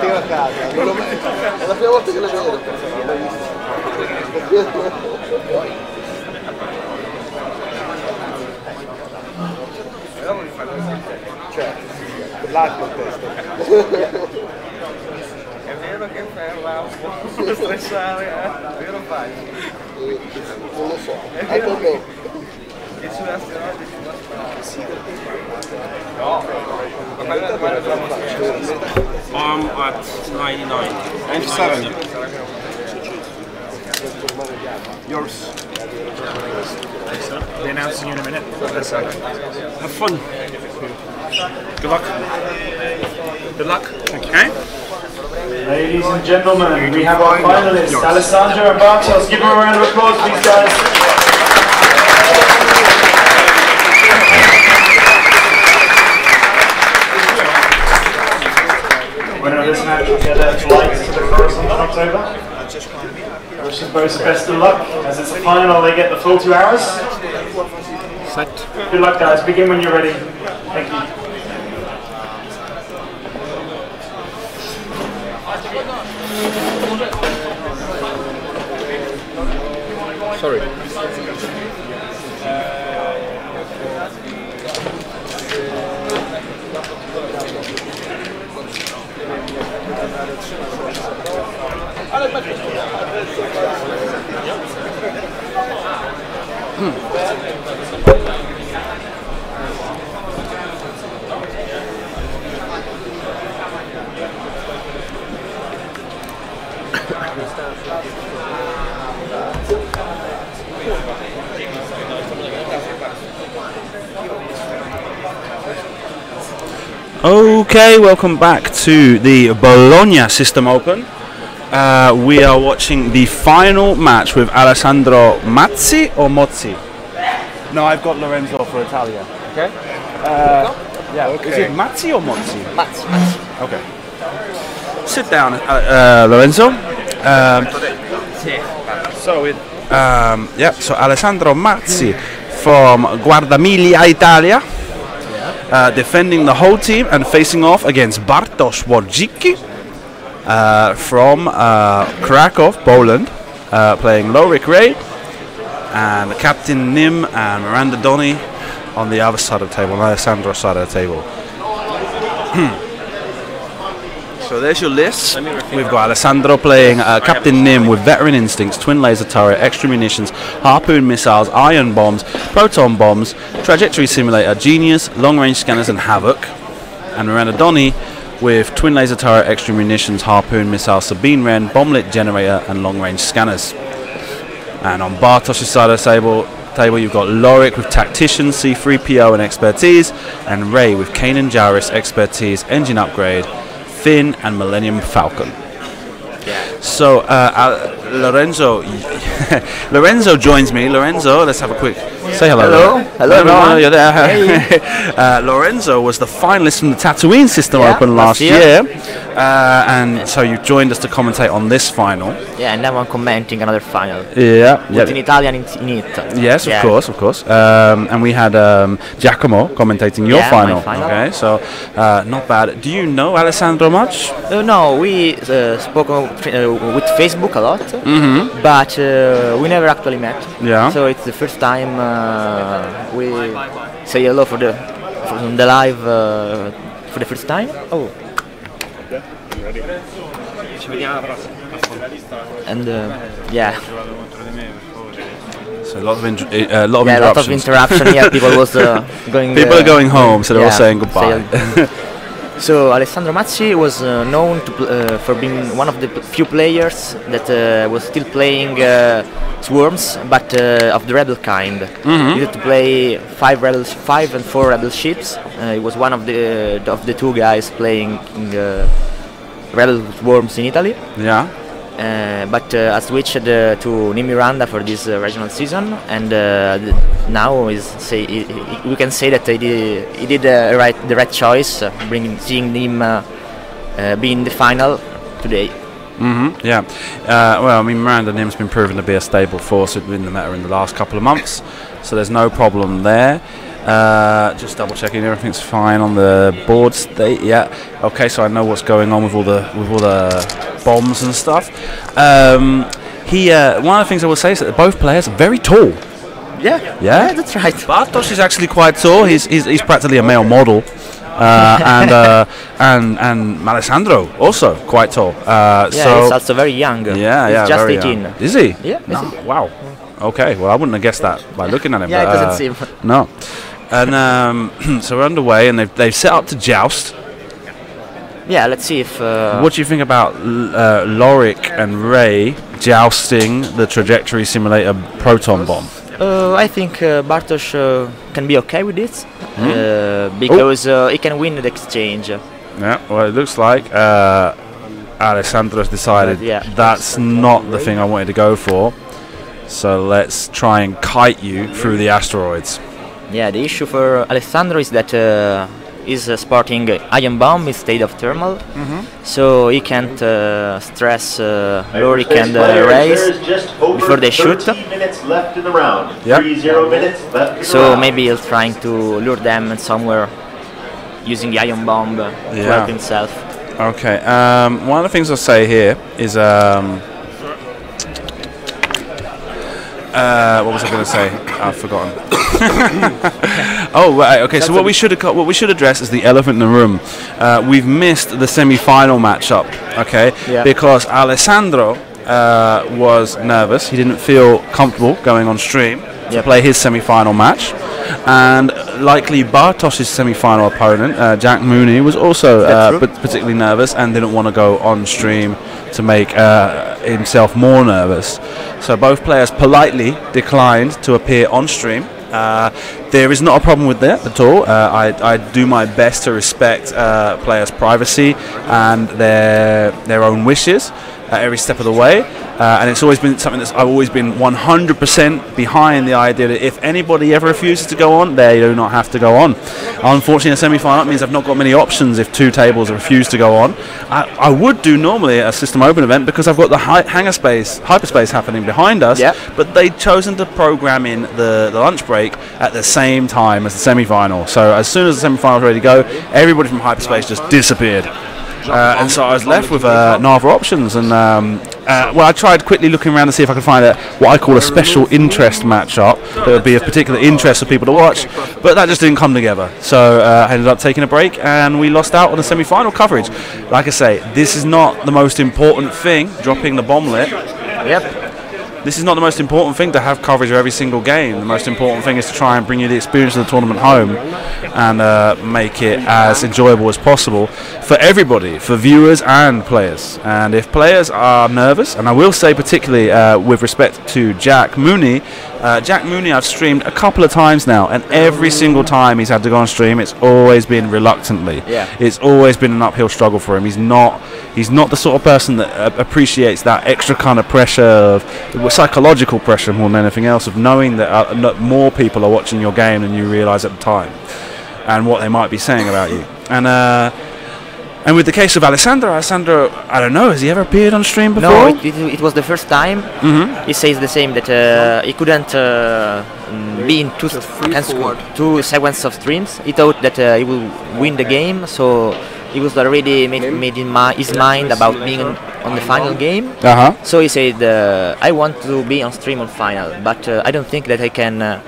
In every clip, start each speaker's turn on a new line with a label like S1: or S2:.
S1: portiere a casa. È la prima volta che lo vedo. Certo, l'arco il testo.
S2: È vero che ferma un po' stressare, io lo fai.
S1: Non lo so, anche a me.
S2: E sulle asteroidi si può sparare. No, ma
S3: I'm at 99.
S4: 97. Yours.
S5: Be announcing you in a minute.
S3: Have fun. Good luck. Good luck. Thank you. Okay.
S5: Ladies and gentlemen, we have our finalists, Alessandro and Bartosz. Give them a round of applause, please, guys. Winner of this match will get their flights to the Coruscant in October. Wish them both the best of luck. As it's the final, they get the full 2 hours.
S3: Set.
S5: Good luck, guys. Begin when you're ready. Thank you.
S3: Sorry. Okay, welcome back to the Bologna System Open. We are watching the final match with Alessandro Mazzi or Mozzi? No, I've got Lorenzo for Italia. Okay. Yeah. Okay. Is it Mazzi or Mozzi?
S2: Mazzi.
S3: Okay. Sit down, Lorenzo. So Alessandro Mazzi from Guardamiglia, Italia. Defending the whole team and facing off against Bartosz Wojcicki from Krakow, Poland, playing Lorik Ray, and Captain Nim and Miranda Donny on the other side of the table, on Alessandro's side of the table. So there's your list. We've got Alessandro playing Captain Nim with Veteran Instincts, Twin Laser Turret, Extra Munitions, Harpoon Missiles, Iron Bombs, Proton Bombs, Trajectory Simulator, Genius, Long Range Scanners and Havoc. And Miranda Donny with Twin Laser Turret, Extra Munitions, Harpoon Missile, Sabine Wren, Bomblet Generator and Long Range Scanners. And on Bartosz's side of the table you've got Lorik with Tactician, C3PO and Expertise, and Ray with Kanan Jarrus, Expertise, Engine Upgrade, Finn and Millennium Falcon. So Lorenzo Lorenzo joins me. Lorenzo, let's have a quick say hello.
S2: Hello everyone.
S3: You're there. Hey. Lorenzo was the finalist from the Tatooine System Open last year. And so you joined us to commentate on this final.
S2: Yeah, and now I'm commenting another final.
S3: Yeah.
S2: But in Italian in it.
S3: Yes, of course. And we had Giacomo commentating your final.
S2: My final.
S3: Okay, so not bad. Do you know Alessandro much?
S2: No, we spoke with Facebook a lot, but we never actually met.
S3: Yeah.
S2: So it's the first time we say hello for the live for the first time. Oh. And yeah.
S3: So a lot of interruptions.
S2: Lot of interruption. Yeah, people was going.
S3: People are going home, so they're all saying goodbye.
S2: So Alessandro Mazzi was known to for being one of the few players that was still playing swarms, but of the rebel kind. He used to play 5 and 4 rebel ships. He was one of the 2 guys playing rebel swarms in Italy.
S3: Yeah.
S2: But I switched to Nim Miranda for this regional season, and now we can say that he did the right choice, seeing Nim be in the final today.
S3: Yeah. Well, I mean, Miranda Nim's been proven to be a stable force within the meta in the last couple of months, so there's no problem there. Just double checking everything's fine on the board state. Yeah. Okay, so I know what's going on with all the bombs and stuff. One of the things I will say is that both players are very tall.
S2: Yeah, that's right.
S3: Bartosz is actually quite tall. He's practically a male model. And Alessandro also quite tall. So
S2: he's also very young.
S3: Yeah,
S2: he's just
S3: very
S2: 18.
S3: young. Is he?
S2: Yeah.
S3: No. Wow. Okay. Well, I wouldn't have guessed that by looking at him.
S2: Yeah,
S3: but,
S2: it doesn't seem.
S3: No. And so we're underway, and they've set up to joust.
S2: Yeah, let's see if.
S3: What do you think about Lorik and Ray jousting the trajectory simulator proton bomb?
S2: I think Bartosz can be okay with this because he can win the exchange.
S3: Yeah, well, it looks like Alessandro's decided that's not the thing I wanted to go for. So let's try and kite you through the asteroids.
S2: Yeah, the issue for Alessandro is that he's sporting ion bomb instead of thermal, so he can't stress Lorik and Race before they shoot.
S5: Minutes left in the round.
S3: Yep.
S5: 30 minutes left in the
S2: So
S5: round.
S2: maybe he's trying to lure them somewhere using the ion bomb to help himself.
S3: Okay. One of the things I'll say here is what was I going to say? I've forgotten. Oh, right. Okay. So what we should address is the elephant in the room. We've missed the semi-final matchup. Okay.
S2: Yeah.
S3: Because Alessandro was nervous. He didn't feel comfortable going on stream to play his semi-final match, and likely Bartosz's semi-final opponent, Jack Mooney, was also particularly nervous and didn't want to go on stream to make himself more nervous. So both players politely declined to appear on stream. There is not a problem with that at all. I do my best to respect players' privacy and their own wishes every step of the way. And it's always been something that I've always been 100% behind the idea that if anybody ever refuses to go on, they do not have to go on. Unfortunately, a semi-final means I've not got many options if two tables refuse to go on. I would do normally a System Open event because I've got the hyperspace happening behind us, but they'd chosen to program in the lunch break at the same time as the semi-final. So as soon as the semi-final was ready to go, everybody from hyperspace just disappeared. And so I was left with neither options, and well, I tried quickly looking around to see if I could find what I call a special interest matchup that would be of particular interest for people to watch, but that just didn't come together. So I ended up taking a break, and we lost out on the semi-final coverage. Like I say, this is not the most important thing, dropping the bomblet. This is not the most important thing to have coverage of every single game. The most important thing is to try and bring you the experience of the tournament home and make it as enjoyable as possible for everybody, for viewers and players. And if players are nervous, and I will say particularly with respect to Jack Mooney, I've streamed a couple of times now, and every single time he's had to go on stream, it's always been reluctantly. It's always been an uphill struggle for him. He's not the sort of person that appreciates that extra kind of pressure, of psychological pressure more than anything else, of knowing that more people are watching your game than you realise at the time, and what they might be saying about you. And with the case of Alessandro, I don't know, has he ever appeared on stream before?
S2: No, it was the first time. He says the same, that he couldn't be in two sequences of streams. He thought that he will win the game, so he was already made in his mind about being on the final game. So he said, I want to be on stream on final, but I don't think that I can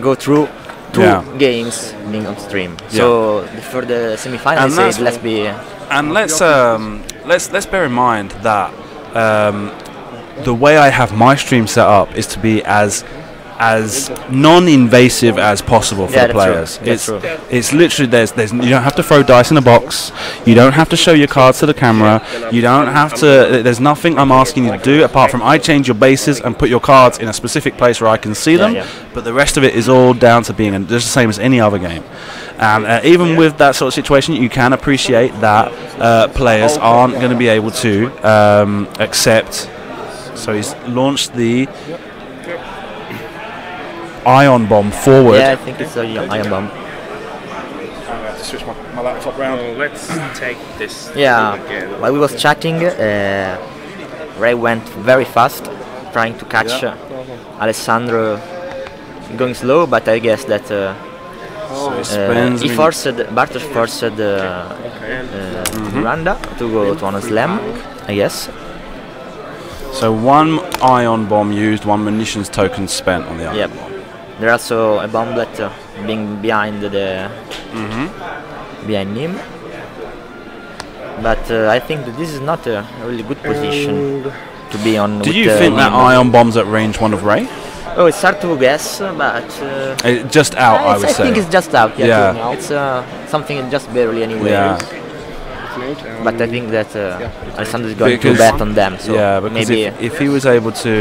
S2: go through two games being on stream. So for the semi-final, he said, let's be.
S3: And let's bear in mind that the way I have my stream set up is to be as non-invasive as possible for the players. It's literally there's you don't have to throw dice in a box. You don't have to show your cards to the camera. You don't have to. There's nothing I'm asking you to do apart from I change your bases and put your cards in a specific place where I can see them. But the rest of it is all down to being just the same as any other game. And even with that sort of situation, you can appreciate that players aren't going to be able to accept. So he's launched the ion bomb forward.
S2: Yeah, I think it's an ion bomb.
S3: I have to switch my laptop round.
S4: Let's take this.
S2: While we was chatting, Ray went very fast, trying to catch Alessandro going slow, but I guess that
S3: So he spins.
S2: Bartosz forced Miranda to go to on a slam, I guess.
S3: So 1 ion bomb used, 1 munitions token spent on the ion
S2: Yep.
S3: bomb.
S2: There's also a bomblet being behind the behind him. But I think that this is not a really good position to be on.
S3: Do
S2: with,
S3: you think that
S2: him.
S3: ion bomb's at range 1 of Ray?
S2: Oh, it's hard to guess, but
S3: Just out, I would say.
S2: think it's just out. Yeah,
S3: Yeah.
S2: it's something just barely anyway.
S3: Yeah.
S2: But I think that Alessandro is going to
S3: Because-
S2: bet on them. So
S3: Yeah, because
S2: maybe
S3: if he was able to,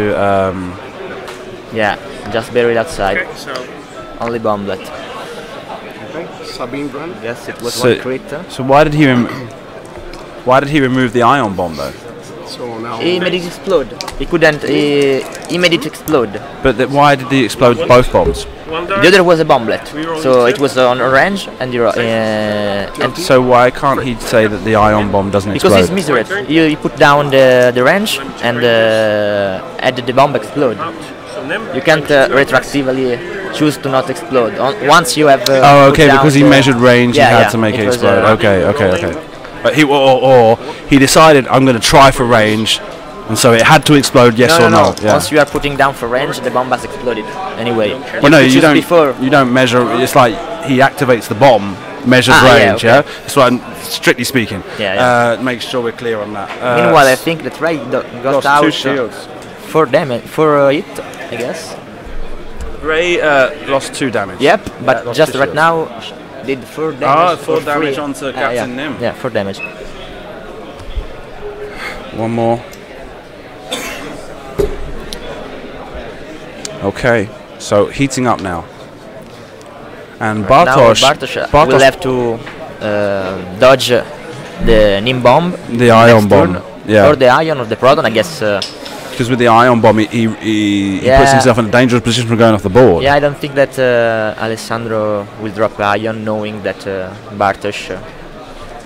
S2: yeah, just barely outside.
S4: Okay, so
S2: Only bomblet.
S1: Okay, Sabine run.
S2: Yes, it was
S3: So-
S2: one crit.
S3: so why did he remove the ion bomb though?
S1: So now
S2: He made it explode. He couldn't. He made it explode.
S3: But why did he explode both bombs?
S4: one
S2: The
S4: die.
S2: other was a bomblet,
S4: We roll
S2: so
S4: it
S2: it was on orange, and and
S3: So why can't he say that the ion bomb doesn't
S2: because
S3: explode?
S2: he's miserate. You put down the range and had the bomb explode.
S4: So Nim.
S2: You can't retroactively choose to not explode. Once you have.
S3: Oh,
S2: put
S3: okay,
S2: down
S3: because he
S2: the-
S3: measured range,
S2: Yeah,
S3: he had
S2: yeah,
S3: to make it
S2: was,
S3: explode. Okay. But or he decided I'm going to try for range, and so it had to explode. Yes or no? Yeah.
S2: Once you are putting down for range, the bomb has exploded. Anyway.
S3: Well, no,
S2: could
S3: you
S2: choose
S3: don't.
S2: Before.
S3: You don't measure. It's like he activates the bomb, measures
S2: Ah, yeah,
S3: range.
S2: okay.
S3: Yeah, that's what I'm strictly speaking.
S2: Yeah,
S3: Make sure we're clear on that.
S2: Meanwhile, I think that Ray got
S3: lost
S2: out
S3: 2 shields.
S2: for damage for it, I guess.
S3: Ray lost 2 damage.
S2: Yep, but
S3: lost
S2: just
S3: 2
S2: right
S3: shields.
S2: now did 4 damage.
S3: 4
S2: for
S3: damage
S2: free.
S3: onto Captain
S2: yeah.
S3: Nim.
S2: Yeah, 4 damage.
S3: One more. Okay, so heating up now. And Bartosz,
S2: Now Bartosz will have to dodge the Nim bomb,
S3: the ion
S2: next
S3: bomb.
S2: turn,
S3: Yeah,
S2: or the ion or the proton, I guess.
S3: because with the ion bomb, he puts
S2: Yeah.
S3: himself in a dangerous position for going off the board.
S2: Yeah, I don't think that Alessandro will drop ion, knowing that Bartosz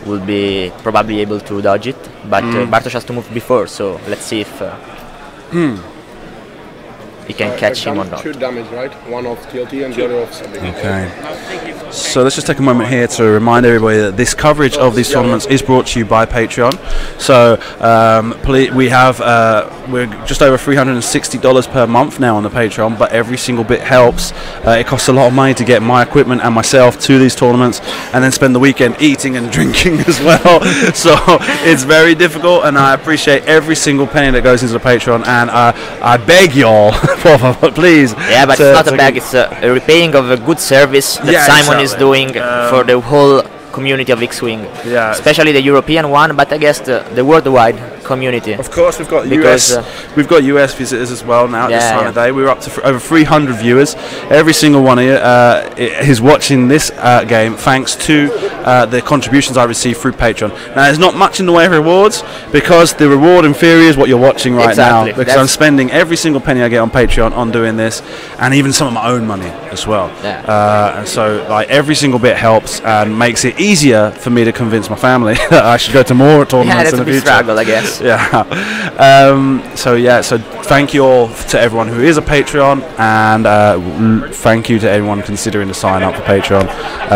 S2: will be probably able to dodge it. But Bartosz has to move before, so let's see if he can catch him or not.
S1: 2 damage, right? 1 of TLT and the other of Sabine.
S3: Okay. So let's just take a moment here to remind everybody that this coverage of these tournaments is brought to you by Patreon. So please, we're just over $360 per month now on the Patreon, but every single bit helps. It costs a lot of money to get my equipment and myself to these tournaments, and then spend the weekend eating and drinking as well. So it's very difficult, and I appreciate every single penny that goes into the Patreon, and I beg y'all, please.
S2: Yeah, but it's not a bag, it's a repaying of a good service that
S3: Yeah,
S2: Simon is
S3: exactly.
S2: doing for the whole community of X-Wing.
S3: Yeah.
S2: Especially the European one, but I guess the worldwide community.
S3: Of course, we've got
S2: Because,
S3: we've got US visitors as well now at this
S2: Yeah,
S3: time
S2: yeah.
S3: of day. We're up to over 300 viewers. Every single one of you is watching this game thanks to the contributions I receive through Patreon. Now, there's not much in the way of rewards because the reward in theory is what you're watching right
S2: Exactly.
S3: now. Because I'm spending every single penny I get on Patreon on doing this, and even some of my own money as well.
S2: Yeah.
S3: And so, like, every single bit helps and makes it easier for me to convince my family that I should go to more tournaments
S2: Yeah, that's
S3: in
S2: a
S3: the
S2: big
S3: future.
S2: struggle, I guess.
S3: Yeah. So thank you all to everyone who is a Patreon, and thank you to everyone considering to sign up for Patreon.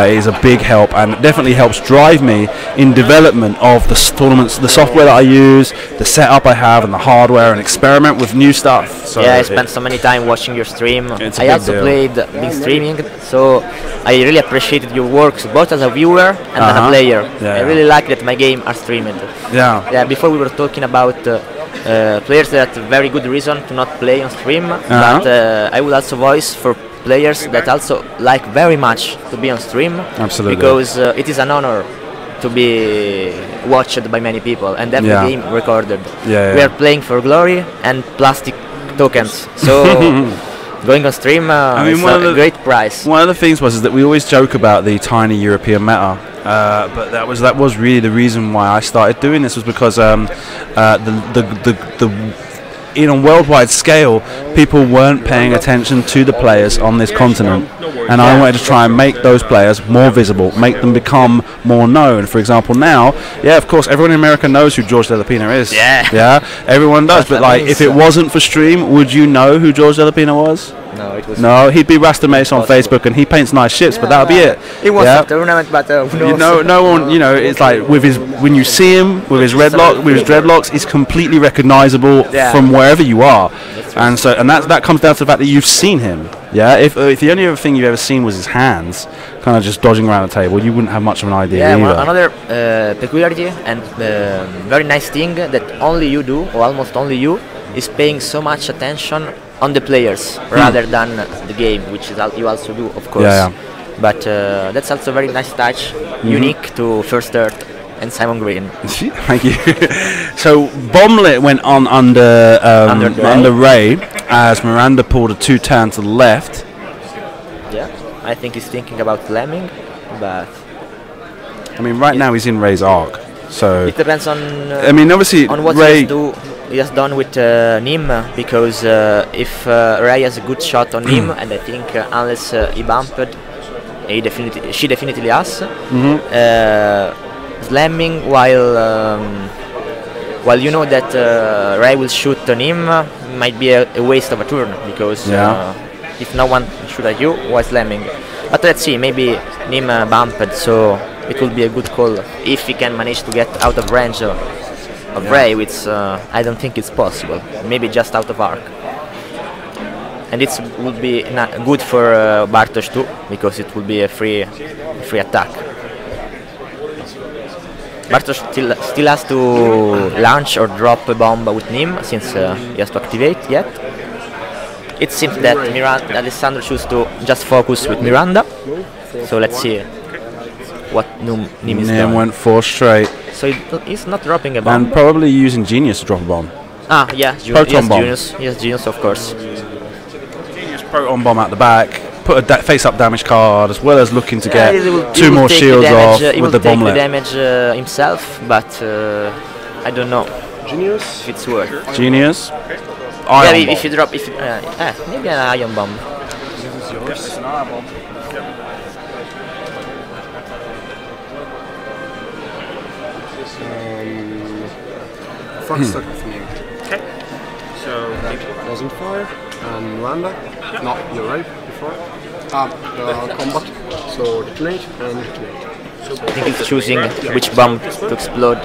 S3: It is a big help and definitely helps drive me in development of the tournaments, the software that I use, the setup I have, and the hardware, and experiment with new stuff. So
S2: yeah, I spent so many time watching your stream.
S3: It's a
S2: I
S3: big
S2: also
S3: deal.
S2: played big streaming, so I really appreciated your works both as a viewer and as a player.
S3: Yeah,
S2: I
S3: yeah.
S2: really like that my game are streamed.
S3: Yeah.
S2: Yeah, before we were talking about players that have very good reason to not play on stream, but I would also voice for players that also like very much to be on stream.
S3: Absolutely.
S2: Because it is an honor to be watched by many people and have
S3: Yeah.
S2: the game recorded.
S3: Yeah,
S2: We
S3: yeah.
S2: are playing for glory and plastic tokens, so going on stream is a great prize.
S3: One of the things was is that we always joke about the tiny European meta, but that was really the reason why I started doing this, was because in a worldwide scale, people weren't paying attention to the players on this continent, and I wanted to try and make those players more visible, make them become more known. For example, now, yeah, of course, everyone in America knows who George Delapina is.
S2: Yeah.
S3: Yeah, everyone does. But like, if it wasn't for stream, would you know who George Delapina was?
S2: No, it was.
S3: No, he'd be Rastamase on Facebook and he paints nice ships, but that'll be it.
S2: It was
S3: Yeah.
S2: a tournament, but who knows?
S3: You know, no one. You know, it's like with his when you see him with his dreadlocks, he's completely recognisable
S2: Yeah.
S3: from wherever you are, and so that comes down to the fact that you've seen him. Yeah, if the only other thing you've ever seen was his hands, kind of just dodging around the table, you wouldn't have much of an idea
S2: Yeah,
S3: either.
S2: well, another peculiarity and very nice thing that only you do, or almost only you, is paying so much attention on the players rather than the game, which is you also do, of course.
S3: Yeah, yeah.
S2: But that's also very nice touch, unique to First Earth and Simon Green.
S3: Thank you. So Bomlet went on under Ray as Miranda pulled a 2-turn to the left.
S2: Yeah, I think he's thinking about lemming, but
S3: I mean, right now he's in Ray's arc, so
S2: it depends on.
S3: I mean, obviously
S2: on what
S3: Ray.
S2: he has done with Nim, because if Ray has a good shot on Nim, and I think unless he bumped, she definitely has. Slamming while you know that Ray will shoot on him might be a waste of a turn, because if no one shoot at you, why slamming? But let's see, maybe Nim bumped, so it will be a good call if he can manage to get out of range of Ray, which I don't think it's possible. Maybe just out of arc. And it would be good for Bartosz too, because it will be a free attack. Bartosz still has to launch or drop a bomb with Nim, since he has to activate yet. It seems that Alessandro chooses to just focus with Miranda. So let's see what Nim is doing.
S3: Nim went 4 straight.
S2: So he's not dropping a bomb.
S3: And probably using Genius to drop a bomb.
S2: Ah, yeah,
S3: Proton bomb.
S2: Genius. Yes, Genius, of course.
S3: Genius Proton bomb out the back. Put a face-up damage card, as well as looking to get
S2: he will
S3: 2 more
S2: take
S3: shields
S2: the damage,
S3: off
S2: he
S3: with
S2: will
S3: the
S2: take
S3: bomblet.
S2: the damage himself, but I don't know
S1: Genius.
S2: if it's worth.
S3: Genius.
S2: Yeah,
S3: Ion
S2: if
S3: bomb.
S2: you drop, maybe an ion bomb.
S1: This is yours. Front stuck with me.
S4: Okay. So
S1: Wasn't fire and Miranda. No, you're right. Before. Combat. So detonate and detonate.
S2: I think he's choosing which bomb to explode.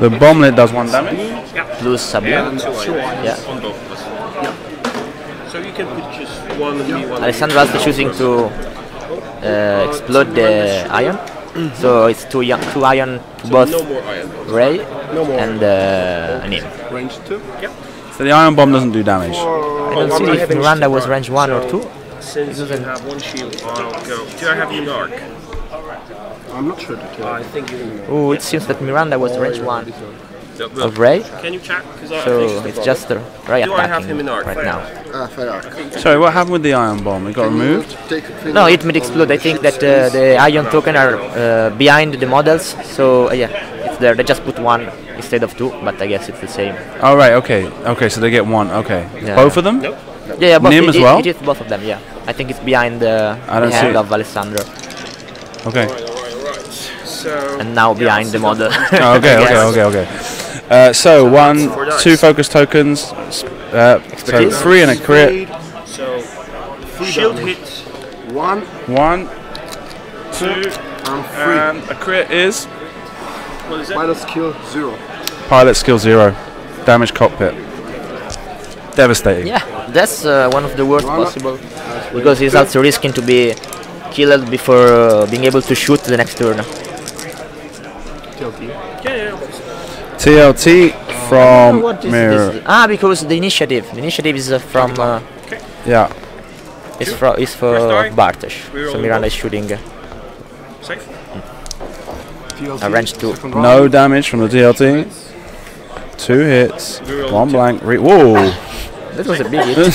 S3: The bomblet does 1 damage.
S2: Plus Sabine.
S1: And sure.
S2: Yeah.
S4: on both of us. So you can put just one and me one.
S2: Alessandro also choosing to explode the ion. So it's 2 ion to both
S4: No more iron.
S2: Ray
S1: No more.
S2: and Nim.
S1: Range 2.
S3: So the ion bomb doesn't do damage.
S2: I don't see if Miranda was range 1 or 2.
S4: Since you have 1 shield, I'll go. Do I have you in arc?
S1: I'm not sure that
S4: I think you.
S2: Oh, it seems that Miranda was range 1
S4: Well,
S2: of Ray.
S4: can you check? Because I
S2: So
S4: think
S2: it's just Ray
S4: Do I have him
S2: attacking
S4: in arc?
S2: right now.
S1: fair arc.
S3: Sorry, what happened with the ion bomb? It got removed?
S2: No, it might explode. I think that the ion token are behind the models. So yeah, it's there. They just put 1 instead of 2, but I guess it's the same.
S3: Oh, right, okay. Okay, so they get 1, okay.
S2: Yeah.
S3: Both of them?
S4: Nope.
S2: Yeah, both,
S3: Nim as well?
S2: It is both of them. Yeah, I think it's behind the
S3: don't see
S2: hand
S3: it.
S2: of Alessandro,
S3: Okay.
S4: Alright. So
S2: and now behind the model.
S3: Oh, okay,
S2: Yes.
S3: okay. So 2 focus tokens, so
S2: Expertise.
S3: 3 and a crit.
S4: So shield hit
S1: 1
S3: 1,
S4: 2
S1: and 3.
S3: and a crit is
S4: what is it?
S1: Pilot skill 0.
S3: pilot skill 0, damage cockpit. Devastating.
S2: Yeah, that's one of the worst possible, because he's also risking to be killed before being able to shoot the next turn.
S1: TLT.
S4: Yeah.
S3: TLT from
S2: What is
S3: Mirror.
S2: this? Because the initiative is from
S3: Yeah.
S2: is
S4: First
S2: for
S4: die.
S2: Bartosz.
S4: We're
S2: So
S4: all
S2: Miranda
S4: involved.
S2: is shooting
S4: Safe.
S1: TLT.
S2: range 2.
S1: second round.
S3: No damage from the TLT. 2 hits, 1 blank. Whoa!
S2: That was a big hit.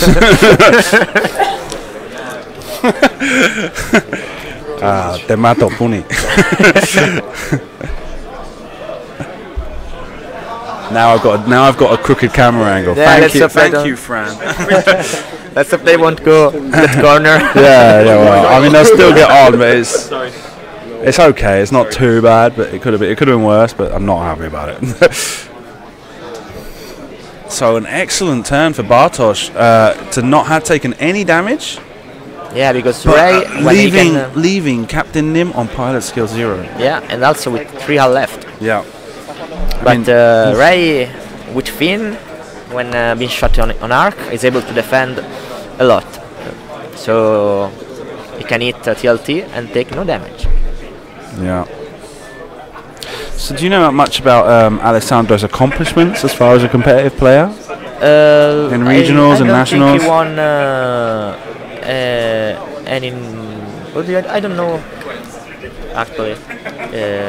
S3: Te mato, Puni. Now I've got a crooked camera angle.
S2: Yeah, let's hope they
S3: Thank
S2: don't-
S3: you, Fran.
S2: Let's hope they won't go that corner.
S3: yeah. Well, I mean they'll still get on, but
S4: Sorry.
S3: it's okay. It's not too bad, but it could have been worse. But I'm not happy about it. So an excellent turn for Bartosz to not have taken any damage.
S2: Yeah, because
S3: But,
S2: Ray when he
S3: leaving Captain Nim on pilot skill 0.
S2: yeah, and also with 3 hull left.
S3: Yeah.
S2: But Ray with Finn, when being shot on arc, is able to defend a lot. So he can hit TLT and take no damage.
S3: Yeah. So do you know much about Alessandro's accomplishments as far as a competitive player? In regionals and nationals?
S2: I think he won and in... I don't know, actually.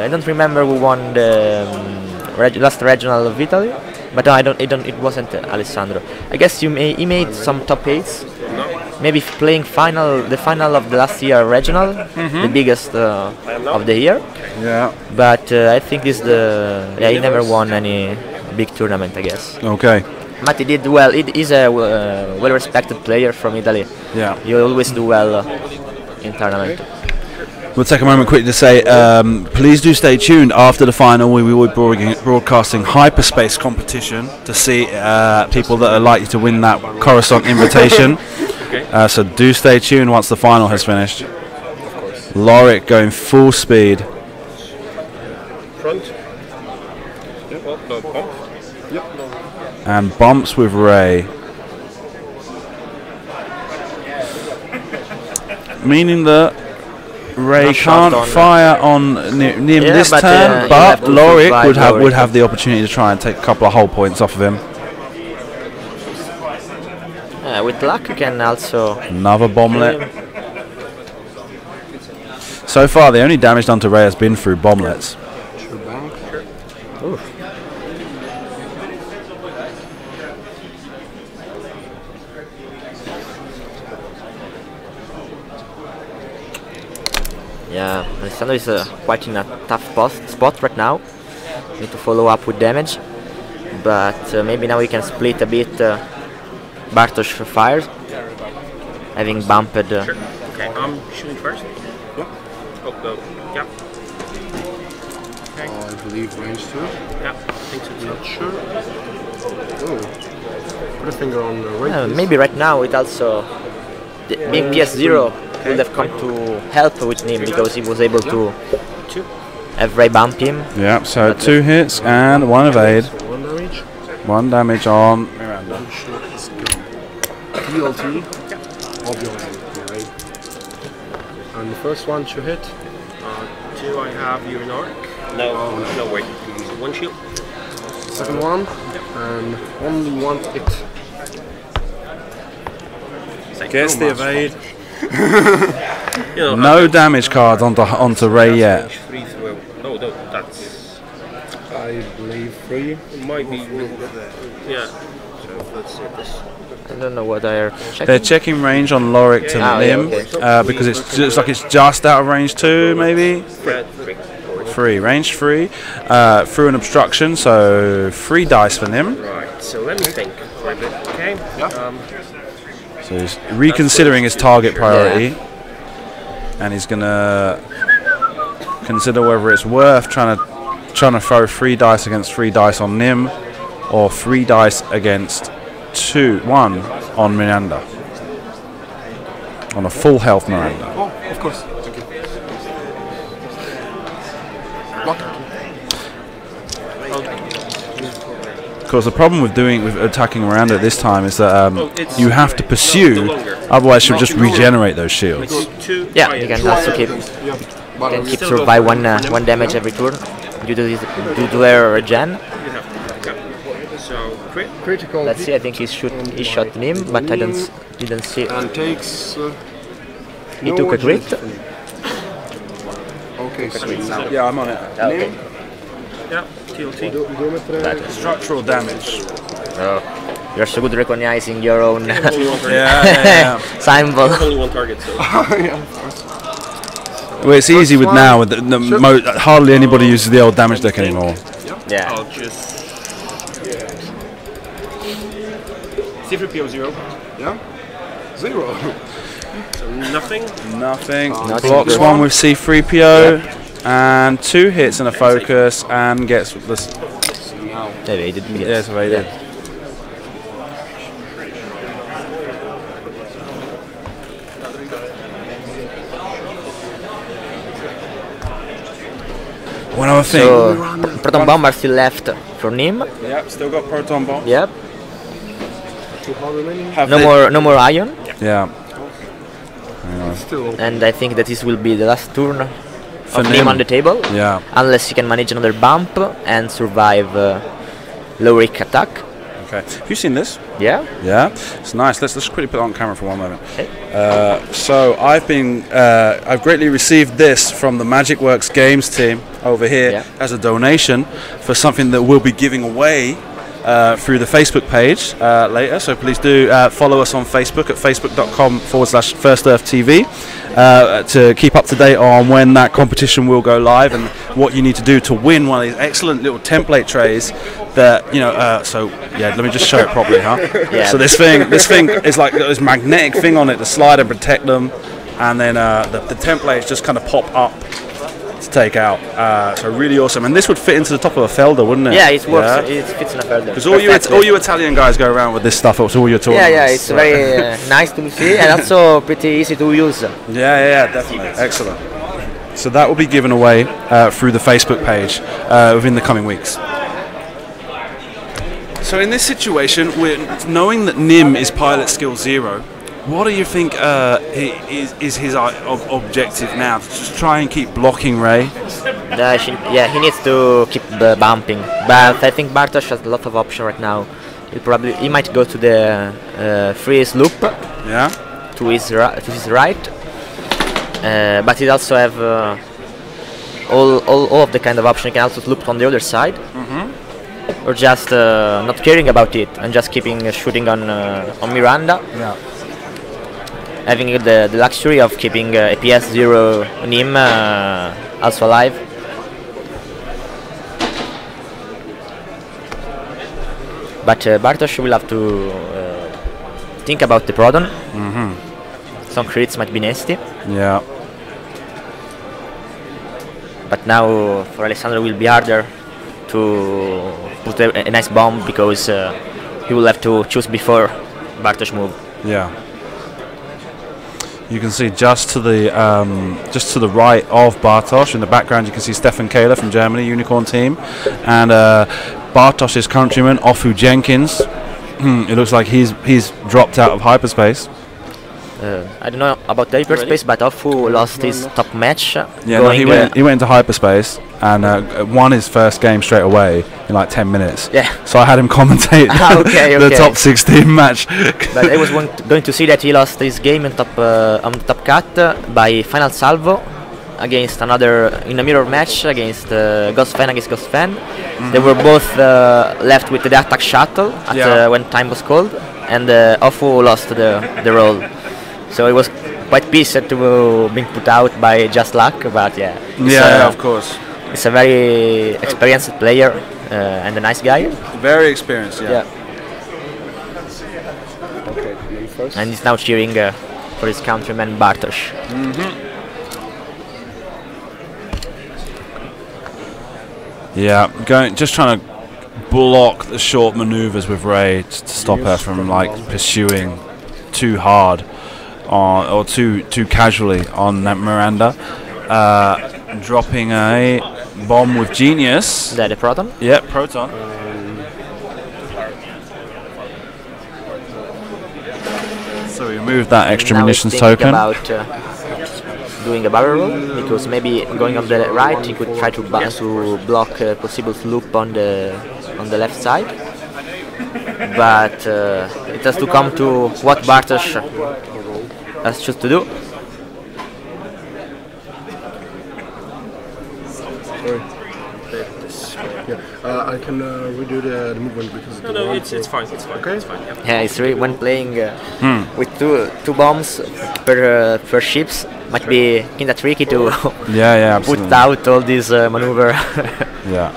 S2: I don't remember who won the last regional of Italy, but no, it wasn't Alessandro. I guess he made some top 8s. Maybe playing the final of the last year regional, the biggest of the year.
S3: Yeah.
S2: But I think this he never won any big tournament, I guess.
S3: Okay.
S2: But he did well. He is a well-respected player from Italy.
S3: Yeah.
S2: He always do well in tournament.
S3: We'll take a moment quickly to say, please do stay tuned after the final. We will be broadcasting hyperspace competition to see people that are likely to win that Coruscant invitation. So do stay tuned once the final has finished. Lorik going full speed.
S4: Front. Yeah, well, no bump. Yep.
S3: And bumps with Ray. Meaning that Ray can't fire on Nim this turn, but Lorik would have the opportunity to try and take a couple of whole points off of him.
S2: With luck you can also...
S3: Another bomblet. So far the only damage done to Ray has been through bomblets.
S2: Yeah, Alessandro is quite in a tough spot right now. Need to follow up with damage, but maybe now we can split a bit. Bartosz fires, having bumped.
S4: Sure. Okay, I'm shooting first.
S1: Yeah.
S4: Oh, go. Yeah. Okay.
S1: I believe range 2.
S4: Yeah, I think so too.
S1: Not sure. Oh. Put a finger on the right.
S2: Maybe right now it also, being PS0, would have come to help with Nim because he was able to have Ray bump him.
S3: Yeah, so 2 hits and 1 evade.
S1: 1 damage.
S3: 1 damage on Miranda.
S1: TLT of your hand, right? And the first one to hit.
S4: Do I have you in arc? No, no wait. 1 shield.
S1: Second one, and only 1 hit.
S3: Gets the evade.
S4: You know,
S3: No damage cards onto Ray yet.
S4: 3 through. No, that's.
S1: I believe 3.
S4: It might be. Yeah. So let's see this.
S2: I don't know what they're checking.
S3: They're checking range on Lorik to Nim because it looks like it's just out of range 2, maybe. 3. Range 3. Through an obstruction, so 3 dice for Nim.
S4: Right. So let me think for a bit. Okay.
S3: So he's reconsidering his target priority, and he's gonna consider whether it's worth trying to throw 3 dice against 3 dice on Nim, or 3 dice against 1 on Miranda, on a full health Miranda.
S1: Oh, of course. Thank you.
S3: Because the problem with attacking Miranda at this time is that you have to pursue, otherwise she'll just regenerate those shields.
S2: Yeah, you can also keep survive one damage every turn due to their regen.
S4: So
S1: Critical.
S2: Let's see. I think he shot Nim, but I didn't see.
S1: And takes.
S2: He took a crit.
S1: Okay, so
S3: Yeah, I'm on it.
S2: Okay.
S4: yeah, TLT.
S3: Structural damage.
S2: Oh, you're so good recognizing your own symbol.
S4: Only 1 target, so.
S1: yeah, of course.
S3: Well, it's easy with now. With hardly anybody uses the old damage deck anymore.
S2: Yeah.
S4: I'll just. C3PO 0.
S1: Yeah? 0.
S4: So nothing.
S3: Nothing.
S2: Nothing.
S3: Blocks 1 with C3PO, and 2 hits and a focus, and gets this.
S2: Evaded.
S3: Yes, evaded. One other thing.
S2: So proton bomb are still left for Nim.
S3: Yeah, still got proton bomb.
S2: Yep.
S1: 2 heart remaining.
S2: No more iron.
S3: Yeah.
S1: Still open.
S2: And I think that this will be the last turn
S3: For
S2: of Nim
S3: Nim.
S2: on the table.
S3: Yeah.
S2: Unless he can manage another bump and survive low risk attack.
S3: Okay. Have you seen this?
S2: Yeah.
S3: Yeah. It's nice. Let's quickly put it on camera for one moment.
S2: Okay.
S3: So I've greatly received this from the Magic Works Games team over here as a donation for something that we'll be giving away through the Facebook page later. So please do follow us on Facebook at facebook.com/FirstEarthTV to keep up to date on when that competition will go live and what you need to do to win one of these excellent little template trays. That so yeah, let me just show it properly, huh?
S2: Yeah.
S3: So this thing is like got this magnetic thing on it to slide and protect them, and then the templates just kind of pop up to take out. So really awesome, and this would fit into the top of a felder, wouldn't it?
S2: Yeah, it works. It fits in a felder.
S3: Because all you Italian guys go around with this stuff at all your tournaments.
S2: Yeah, it's very nice to see and also pretty easy to use.
S3: Yeah, definitely. Excellent. So that will be given away through the Facebook page within the coming weeks. So in this situation, knowing that Nim is pilot skill 0, what do you think is his objective now? To just try and keep blocking Ray?
S2: He needs to keep bumping. But I think Bartosz has a lot of options right now. He might go to the freeze loop.
S3: Yeah.
S2: To his right. But he also have all of the kind of option. He can also loop on the other side. Or just not caring about it and just keeping shooting on Miranda.
S3: Yeah.
S2: Having the luxury of keeping APS 0 Nim also alive. But Bartosz will have to think about the Proton. Some crits might be nasty.
S3: Yeah.
S2: But now for Alessandro will be harder to put a nice bomb because he will have to choose before Bartosz move.
S3: Yeah. You can see just to the right of Bartosz in the background. You can see Stefan Kahler from Germany, Unicorn team, and Bartosz's countryman Ofu Jenkins. It looks like he's dropped out of hyperspace.
S2: I don't know about the hyperspace, but Ofu lost his top match.
S3: Yeah, no, he went into hyperspace and won his first game straight away in like 10 minutes.
S2: Yeah.
S3: So I had him commentate the top 16 match.
S2: But I was going to see that he lost his game on top cut by final salvo against another in a mirror match against Ghost Fan against Ghost Fan. They were both left with the attack shuttle when time was called, and Ofu lost the role. So it was quite pissed to being put out by just luck, but
S3: of course.
S2: He's a very experienced player and a nice guy.
S3: Very experienced,
S2: Okay, and he's now cheering for his countryman Bartosz.
S3: Yeah, just trying to block the short maneuvers with Ray to stop her from like pursuing too hard or too casually on that Miranda. Dropping a bomb with Genius.
S2: Is that a Proton?
S3: Yep, Proton. So we removed that extra munitions token.
S2: About doing a barrel roll, because maybe going on the right he could try to block a possible loop on the left side. But it has to come to what Bartosz has chosen to do.
S1: I can redo the movement because
S4: No, it's fine. It's fine.
S1: Okay.
S4: It's fine. Yep.
S2: Yeah, it's really when playing with two bombs per ships might be kinda tricky to
S3: absolutely.
S2: put out all this maneuver.
S3: Yeah.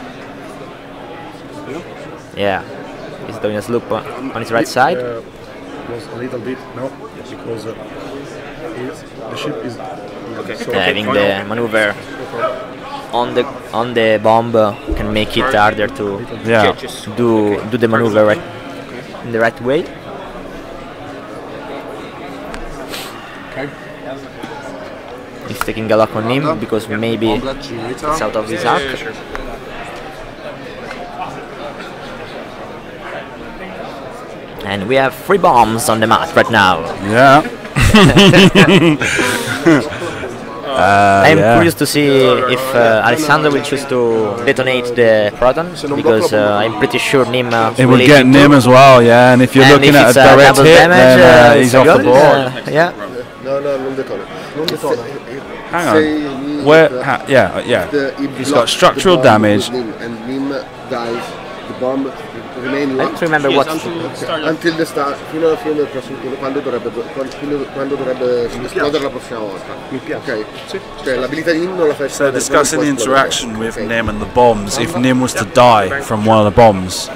S2: Yeah, he's doing a loop on his right side.
S1: Was a little bit because the ship is so
S2: Having the maneuver on the bomb can make it harder to do the maneuver in the right way. is taking a lock on him because maybe it's out of his arc.
S4: Sure.
S2: And we have 3 bombs on the mat right now.
S3: Yeah.
S2: I'm curious to see if Alessandro will choose to detonate the proton, because I'm pretty sure Nim
S3: it would get Nim as well, yeah. And if you're looking at a direct hit,
S2: damage,
S3: then he's off the board.
S2: Yeah.
S1: No, non detona. Non detona.
S3: Hang on. Where? Yeah. He's got structural damage.
S1: And Nim dies. The bomb remain
S2: I
S1: locked.
S2: don't remember what.
S1: Until the start, fino alla fine del prossimo turno, quando dovrebbe esplodere la prossima volta. Ok? Cioè l'abilità di Nim non la fai.
S3: So discussing the interaction with Nim and the bombs, if Nim was to die from one of the bombs,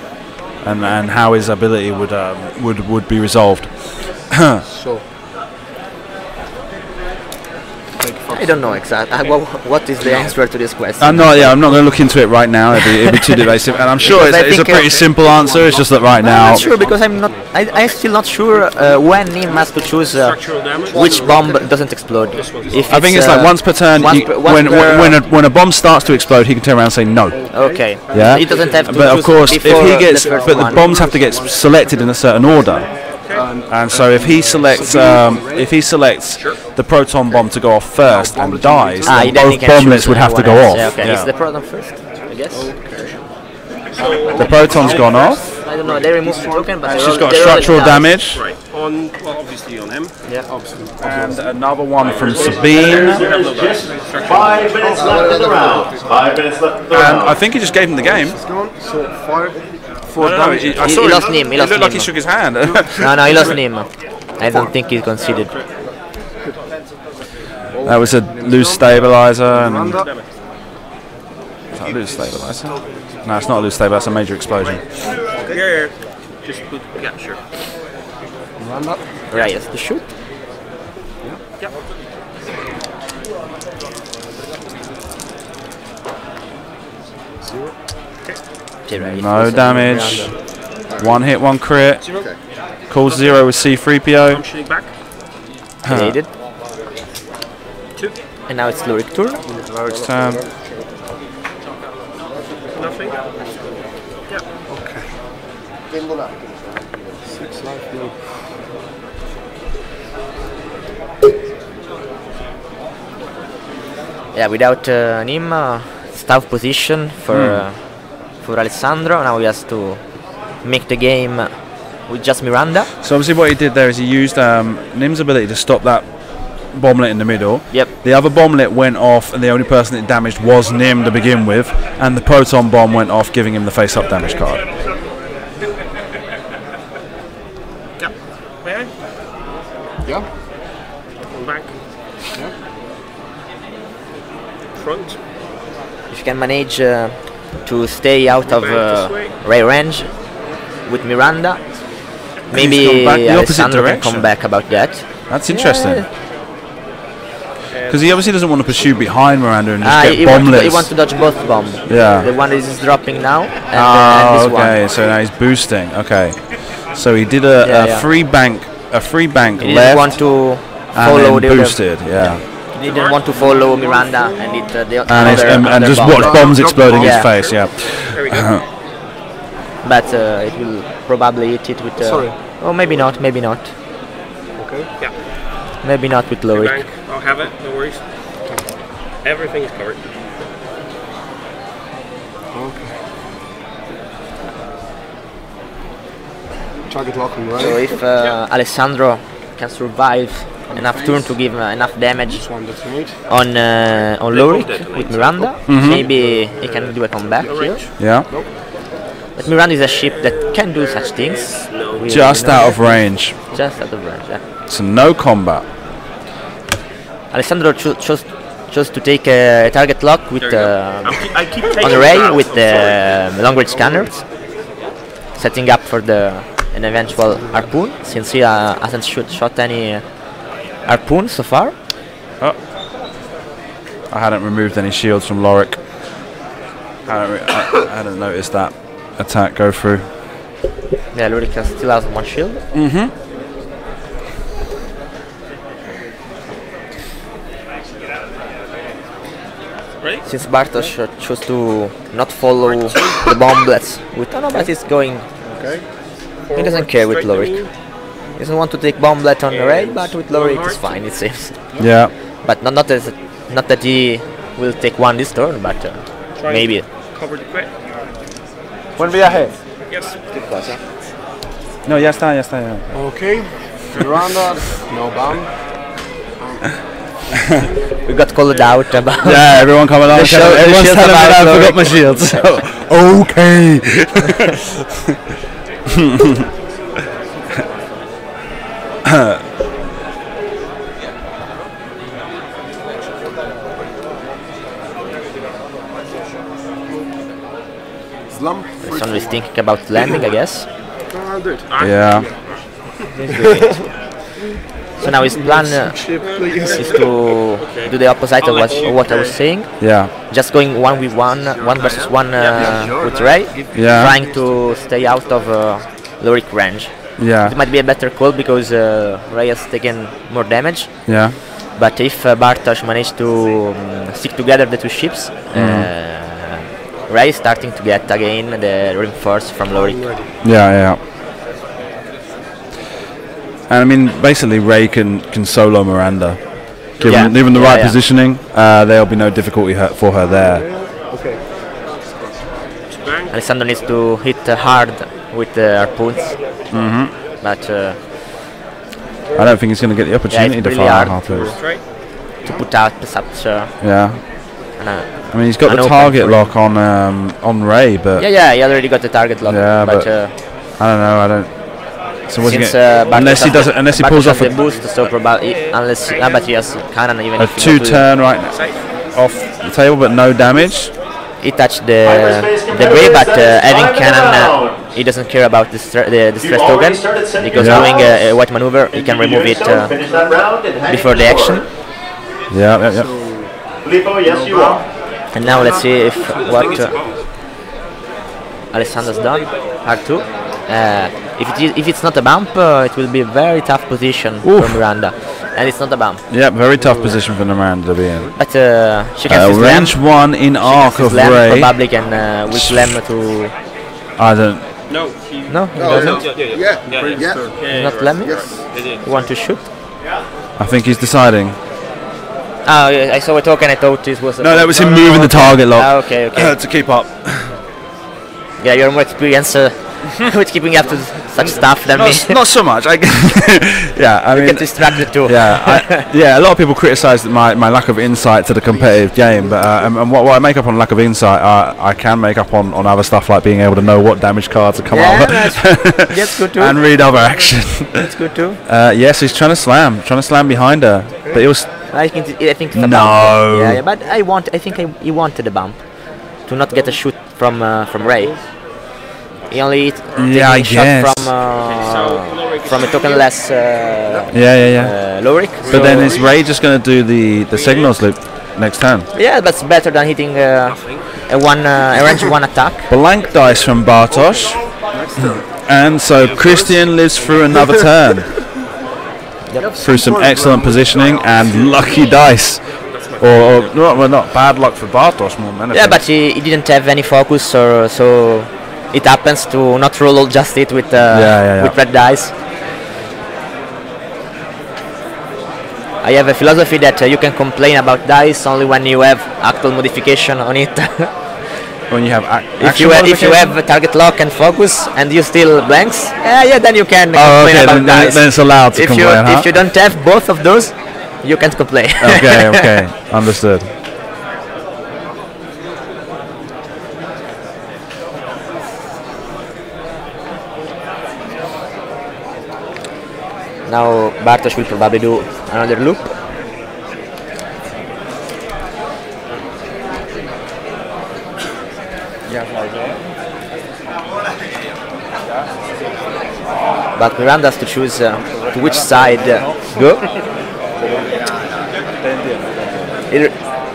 S3: and how his ability would be resolved.
S1: So.
S2: I don't know exactly what is the answer to this question.
S3: I'm not going to look into it right now. It'd be too divisive, and I'm sure it's a pretty simple answer. It's just that right now.
S2: I'm not sure, because I'm still not sure when Nim has to choose which bomb doesn't explode. If
S3: I think it's like once per turn. When a bomb starts to explode, he can turn around and say no.
S2: Okay.
S3: Yeah.
S2: He doesn't have to.
S3: But of course, if he gets,
S2: the
S3: the bombs have to get selected in a certain order. And so if he selects the proton bomb to go off first and dies, then both bomblets would have to go off.
S2: Yeah, okay.
S3: Yeah.
S2: Is the proton first, I guess?
S3: The proton's gone off.
S2: I don't know, they removed the token, but
S3: She's got structural damage.
S4: Right. Obviously on him.
S2: Yeah.
S3: And another one from Sabine.
S5: 5 minutes left in the round. 5 minutes left in the round.
S3: And I think he just gave him the game.
S1: So 5.
S3: No, I saw
S2: He
S3: him.
S2: lost Nim.
S3: It looked like he shook his hand.
S2: No, he lost Nim. I don't think he conceded.
S3: That was a loose stabilizer. And is that a loose stabilizer? No, it's not a loose stabilizer. That's a major explosion.
S4: Yeah. Just put. Yeah, sure.
S2: Right, yes, to shoot.
S4: Yep.
S3: No damage. 1 hit, 1 crit. Calls 0 with C3PO.
S4: I'm shooting back.
S2: Created.
S4: 2.
S2: And now it's Lurik turn.
S3: Lurik's turn.
S4: Nothing. Yep.
S1: Tengo un attimo. 6 life no.
S2: Yeah, without Nim, tough position for Alessandro. Now he has to make the game with just Miranda.
S3: So obviously what he did there is he used Nim's ability to stop that bomblet in the middle.
S2: Yep.
S3: The other bomblet went off, and the only person it damaged was Nim to begin with, and the proton bomb went off, giving him the face-up damage card.
S4: Yeah. May I?
S1: Yeah.
S4: One back.
S1: Yeah.
S4: Front.
S2: If you can manage to stay out of ray range with Miranda, maybe
S3: He's gone back the opposite
S2: Alessandro can
S3: direction.
S2: come back about that.
S3: That's interesting.
S2: Yeah.
S3: Because he obviously doesn't want to pursue behind Miranda and just
S2: He
S3: get bomblets.
S2: wants to dodge both bombs.
S3: Yeah.
S2: The one is dropping now, and this
S3: okay.
S2: one.
S3: So now he's boosting. Okay. So he did a free bank
S2: He
S3: left,
S2: didn't want to follow
S3: and
S2: the
S3: then boosted. Yeah.
S2: He didn't want to follow Miranda and it
S3: And just watch bombs exploding in his
S2: Yeah.
S3: face. Yeah.
S4: There we go.
S2: But it will probably hit it with.
S1: Sorry.
S2: Oh, maybe not. Maybe not.
S1: Okay.
S4: Yeah.
S2: Maybe not with Lurik.
S4: Bank. I'll have it. No worries. Everything is covered.
S1: Okay. Target locking, right?
S2: So if Alessandro can survive enough turn to give enough damage
S1: Just one detonate.
S2: on Lurik with Miranda, maybe he can do a comeback here.
S3: Yeah.
S2: But Miranda is a ship that can do such things.
S3: Just out of range.
S2: Just out of range. Yeah.
S3: So no combat.
S2: Alessandro chose to take a target lock with
S4: I keep taking
S2: on array
S4: rounds.
S2: with the long range scanners, setting up for an eventual harpoon, since he hasn't shot any harpoon so far.
S3: Oh. I hadn't removed any shields from Lorik. I hadn't noticed that attack go through.
S2: Yeah, Lurik still has 1 shield. since Bartosz chose to not follow the bomblets with but he's going.
S1: Okay.
S2: He doesn't care with Lorik. He doesn't want to take bomblet on Ray, but with Lorik it's fine, it seems.
S3: Yeah.
S2: But not that he will take one this turn, but maybe.
S4: Cover the crit.
S3: Buen viaje.
S4: Yes.
S3: No, ya está, ya.
S1: Okay. Miranda, no bomb.
S2: We got called out about.
S3: Yeah, everyone come along. Everyone's telling me that I forgot my shield. So okay.
S1: Slump.
S2: Alessandro is thinking about landing, I guess.
S1: I'll do it.
S3: Yeah.
S2: So now his plan is to do the opposite of what I was saying.
S3: Yeah.
S2: Just going 1v1, 1 versus 1 with Ray.
S3: Yeah.
S2: Trying to stay out of Lorik range.
S3: Yeah.
S2: It might be a better call because Ray has taken more damage.
S3: Yeah.
S2: But if Bartosz managed to stick together the two ships, Ray is starting to get again the reinforce from Lorik.
S3: Yeah. And I mean, basically, Ray can solo Miranda. Given the right positioning, there'll be no difficulty for her there.
S1: Okay.
S2: Alessandro needs to hit hard with the harpoons. But
S3: I don't think he's going to get the opportunity to
S2: really
S3: fire
S2: hard
S3: harpoons.
S2: to put out such
S3: Yeah. I mean, he's got the target lock on Ray, but
S2: yeah, he already got the target lock.
S3: Yeah, but I don't know. So unless he pulls off
S2: the boost, so probably unless but he has cannon even
S3: a
S2: if
S3: 2-turn right off the table, but no damage.
S2: He touched the way, but having cannon, he doesn't care about the stress token because doing a white maneuver, he can remove it before the action.
S3: Yeah.
S5: Filippo, yes, you are.
S2: And now let's see if what Alessandro's done. R2. If it's not a bump, it will be a very tough position for Miranda, and it's not a bump.
S3: Yeah, very tough position for Miranda to be in.
S2: But she can still
S3: range one in arc of Ray.
S2: Probably can will slam to.
S3: I don't.
S4: No,
S2: he doesn't.
S1: Yeah.
S2: He's not slamming.
S1: Yes.
S2: You want to shoot?
S3: I think he's deciding.
S2: Oh, yeah, I saw a token. I thought this was.
S3: No, that was him moving the target lock.
S2: Okay.
S3: To keep up.
S2: Yeah, you're more experienced with keeping up to such stuff than me.
S3: Not so much. I mean,
S2: get distracted too.
S3: Yeah, a lot of people criticise my lack of insight to the competitive game, but and what I make up on lack of insight, I can make up on other stuff like being able to know what damage cards are come out.
S2: That's good too.
S3: And read other action.
S2: That's good too.
S3: Yes, he's trying to slam behind her, but it was.
S2: I think it's a
S3: no.
S2: Bump. Yeah, but I think he wanted a bump to not get a shoot from Ray. He only
S3: I
S2: shot from a tokenless Lorik.
S3: But then is Ray just going to do the signals loop next turn?
S2: Yeah, that's better than hitting a range 1 attack.
S3: Blank dice from Bartosz. And so Christian lives through another turn. Through some excellent positioning and lucky dice. Or not bad luck for Bartosz more than anything.
S2: Yeah, but he didn't have any focus, so it happens to not roll just it with red dice. I have a philosophy that you can complain about dice only when you have actual modification on it.
S3: When you have
S2: if you have a target lock and focus and you still blanks, then you can complain about dice.
S3: Then it's allowed to complain.
S2: If you don't have both of those, you can't complain.
S3: Okay, understood.
S2: Now Bartosz will probably do another loop. But Miranda has to choose to which side go.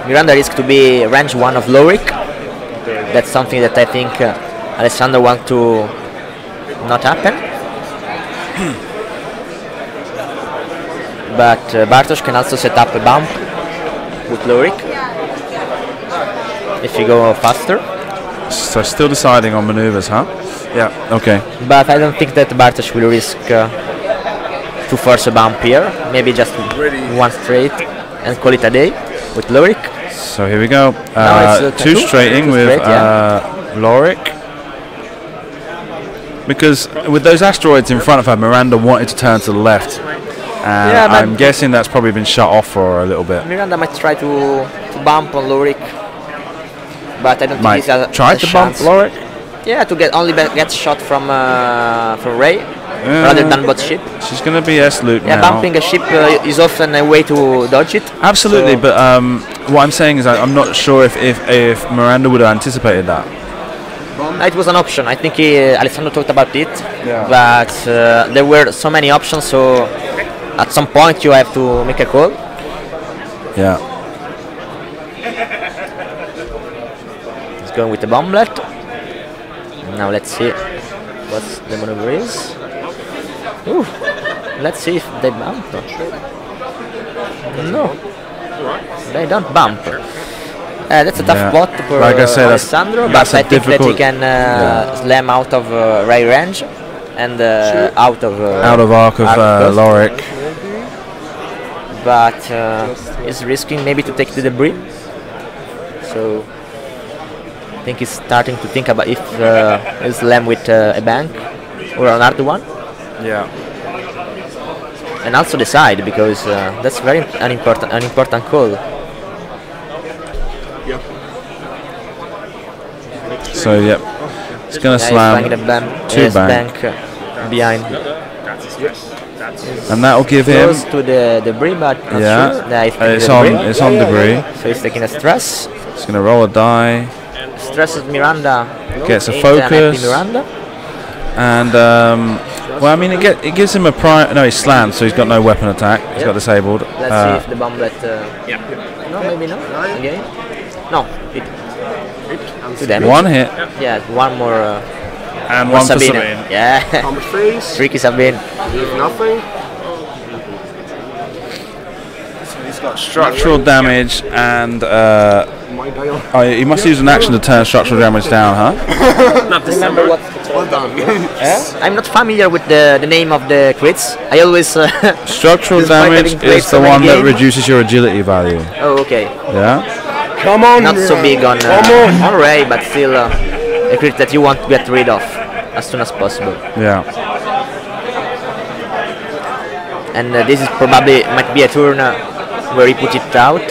S2: Miranda risks to be range 1 of Lorik. That's something that I think Alessandro wants to not happen. But Bartosz can also set up a bump with Lorik. if you go faster.
S3: So still deciding on maneuvers, huh? Yeah. Okay.
S2: But I don't think that Bartosz will risk to force a bump here. Maybe just one straight and call it a day with Lorik.
S3: So here we go. Two straighting with Lorik. Because with those asteroids in front of her, Miranda wanted to turn to the left. And I'm guessing that's probably been shut off for her a little bit.
S2: Miranda might try to bump on Lorik. But I don't think he's a
S3: try to bump Lorik?
S2: Yeah, to get shot from Ray rather than bot ship.
S3: She's going to be S-loop now.
S2: Yeah, bumping a ship is often a way to dodge it.
S3: Absolutely, but what I'm saying is I'm not sure if Miranda would have anticipated that.
S2: It was an option. I think Alessandro talked about it, but there were so many options, so at some point you have to make a call.
S3: Yeah.
S2: He's going with the bomblet. Now let's see what the maneuver is. Ooh. Let's see if they bump. No, they don't bump. That's a tough spot for
S3: like I said,
S2: Alessandro, but I think that he can slam out of Ray range and out of
S3: arc of Lorik.
S2: But he's risking maybe to take the debris. So I think he's starting to think about if he'll slam with a bank or another one.
S3: Yeah.
S2: And also decide, because that's an important call.
S3: So yep, it's gonna slam two bank
S2: behind,
S3: and that will give him
S2: close to the debris, but not sure.
S3: It's on debris.
S2: So he's taking a stress.
S3: He's gonna roll a die.
S2: Stresses Miranda.
S3: Gets a focus.
S2: Miranda.
S3: And well, I mean, it gives him a prime. No, he's slammed, so he's got no weapon attack. He's got disabled.
S2: Let's see if the bomblet. No, maybe no. Again. No. Two damage.
S3: One hit.
S2: Yeah, one more.
S3: And one for Sabine.
S2: Yeah.
S1: On the face.
S2: Tricky Sabine.
S1: Nothing.
S3: He's got structural damage and. He must use an action to turn structural damage down, huh?
S2: Not remember what.
S1: Well done.
S2: I'm not familiar with the name of the crits. I always.
S3: Structural damage is the one that reduces your agility value.
S2: Oh, okay.
S3: Yeah.
S1: Come on.
S2: Not so big on Ray, but still a crit that you want to get rid of as soon as possible.
S3: Yeah.
S2: And this is probably might be a turn where he put it out,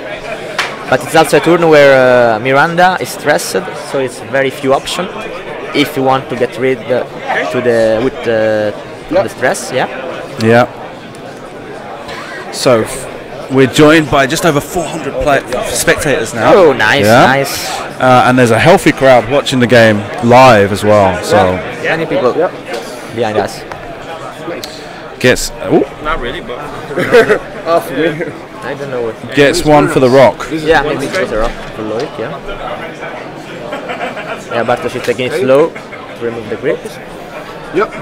S2: but it's also a turn where Miranda is stressed, so it's very few options if you want to get rid with the stress.
S3: Yeah. So we're joined by just over 400 spectators now.
S2: Oh, nice, nice.
S3: And there's a healthy crowd watching the game live as well. So
S2: many people behind us.
S3: Gets
S4: not really, but
S2: I don't know what.
S3: Gets one for the rock.
S2: Yeah, maybe it's for the rock for Lorik. Yeah, Bartosz is taking it slow to remove the grip.
S1: Yep.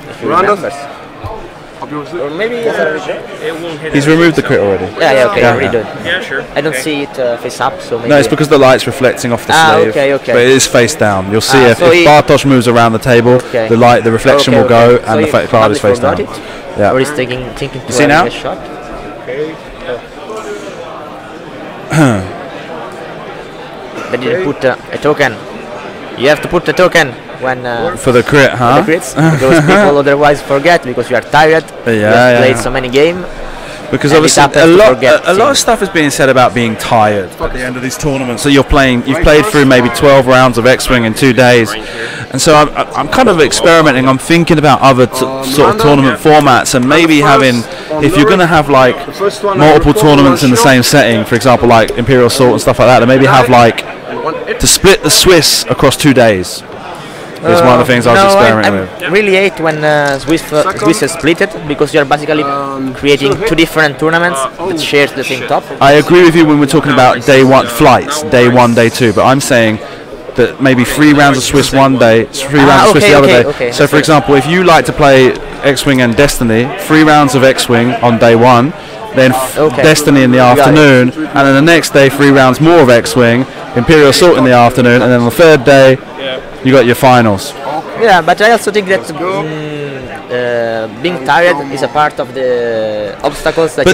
S2: If he remembers. Or maybe
S3: he's removed the crit already.
S2: Yeah, okay, already done.
S4: Yeah, sure.
S2: I don't see it face up, so maybe.
S3: No, it's because the light's reflecting off the slave.
S2: Okay.
S3: But it is face down. You'll see if
S2: so
S3: Bartosz moves around the table, the reflection will go, and the card is face down. Yeah.
S2: Or he's thinking to
S3: see now?
S2: A shot. They didn't put a token. You have to put the token when
S3: for the crit, huh?
S2: For the crits, because people otherwise forget because you are tired. You have played so many games.
S3: Because obviously a lot of stuff is being said about being tired at the end of these tournaments. So you've played through maybe 12 rounds of X-Wing in 2 days, and so I'm kind of experimenting. I'm thinking about other sort of tournament formats, and maybe having, if you're going to have like multiple tournaments in the same setting, for example like Imperial Assault and stuff like that, and maybe have like to split the Swiss across 2 days. Is one of the things I was experimenting with.
S2: I really hate when Swiss is split it, because you are basically creating 2 different tournaments that share the same top.
S3: I agree with you when we're talking about day 1 flights, day 1, day 2, but I'm saying that maybe 3 rounds of Swiss one day, 3 rounds of Swiss the other day.
S2: Okay.
S3: So for example, if you like to play X-Wing and Destiny, 3 rounds of X-Wing on day 1, then Destiny in the afternoon, and then the next day 3 rounds more of X-Wing, Imperial Assault in the afternoon, and then on the third day, you got your finals.
S2: Yeah, but I also think that being tired is a part of the obstacles that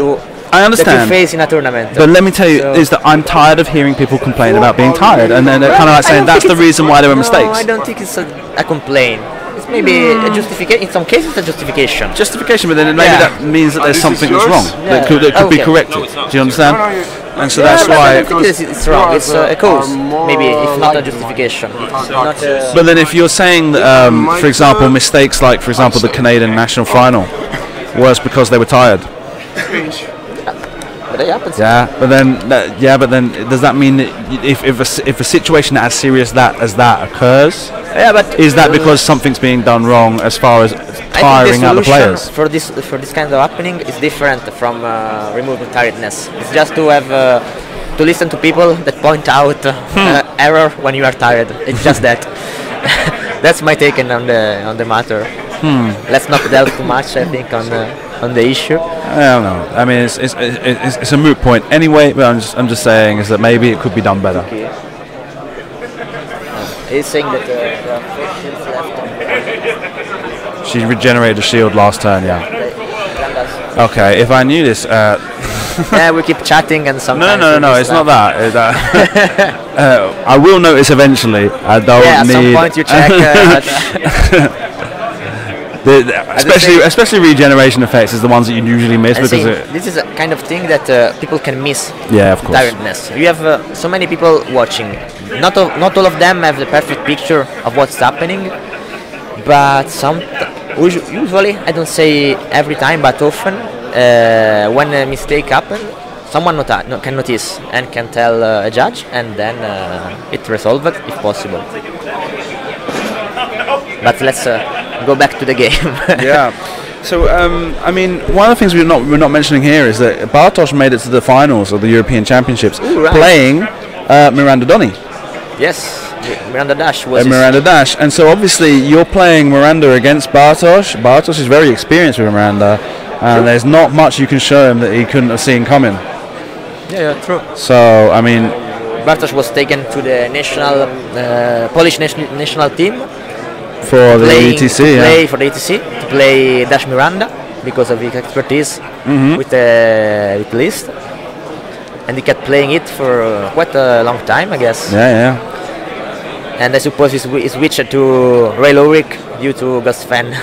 S3: I understand.
S2: that you face in a tournament.
S3: But let me tell you, is that I'm tired of hearing people complain about being tired, and then they're kind of like saying that's the reason why there were mistakes.
S2: No, I don't think it's a complaint. It's maybe a justification. In some cases, it's a justification.
S3: Justification, but then maybe that means that there's something that's wrong that could be corrected. Do you understand? And so that's why.
S2: I think it's wrong. It's a cause, maybe, if not a justification.
S3: But then, if you're saying, that, for example, mistakes like, for example, the Canadian national final was because they were tired.
S2: But it happens.
S3: Yeah, but then, does that mean that if a situation as serious as that occurs, is that because something's being done wrong as far as tiring out the players?
S2: For this kind of happening is different from removing tiredness. It's just to have to listen to people that point out error when you are tired. It's just that. That's my take on the matter. Let's not delve too much, I think, on the issue.
S3: I don't know. I mean, it's a moot point anyway. But I'm just saying is that maybe it could be done better.
S2: Okay. He's saying that there are 4 shields left.
S3: She regenerated a shield last turn. Yeah. Okay. If I knew this.
S2: Yeah, we keep chatting and sometimes.
S3: No. It's not that. I will notice eventually. I don't
S2: at
S3: need.
S2: some point you check.
S3: Especially regeneration effects is the ones that you usually miss because
S2: this is a kind of thing that people can miss.
S3: Yeah, of course.
S2: Tiredness. You have so many people watching. Not all of them have the perfect picture of what's happening, but usually I don't say every time, but often when a mistake happens, someone can notice and can tell a judge, and then it resolved if possible. But let's go back to the game.
S3: Yeah. So I mean, one of the things we're not mentioning here is that Bartosz made it to the finals of the European Championships, playing Miranda Donny.
S2: Yes, Miranda Dash was.
S3: Miranda Dash, and so obviously you're playing Miranda against Bartosz. Bartosz is very experienced with Miranda, and there's not much you can show him that he couldn't have seen coming.
S2: Yeah, true.
S3: So I mean,
S2: Bartosz was taken to the Polish national team.
S3: For the ETC,
S2: for the ETC, to play Dash Miranda because of his expertise with the list, and he kept playing it for quite a long time, I guess.
S3: Yeah.
S2: And I suppose he switched to Ray Lowrick due to Gus Fan.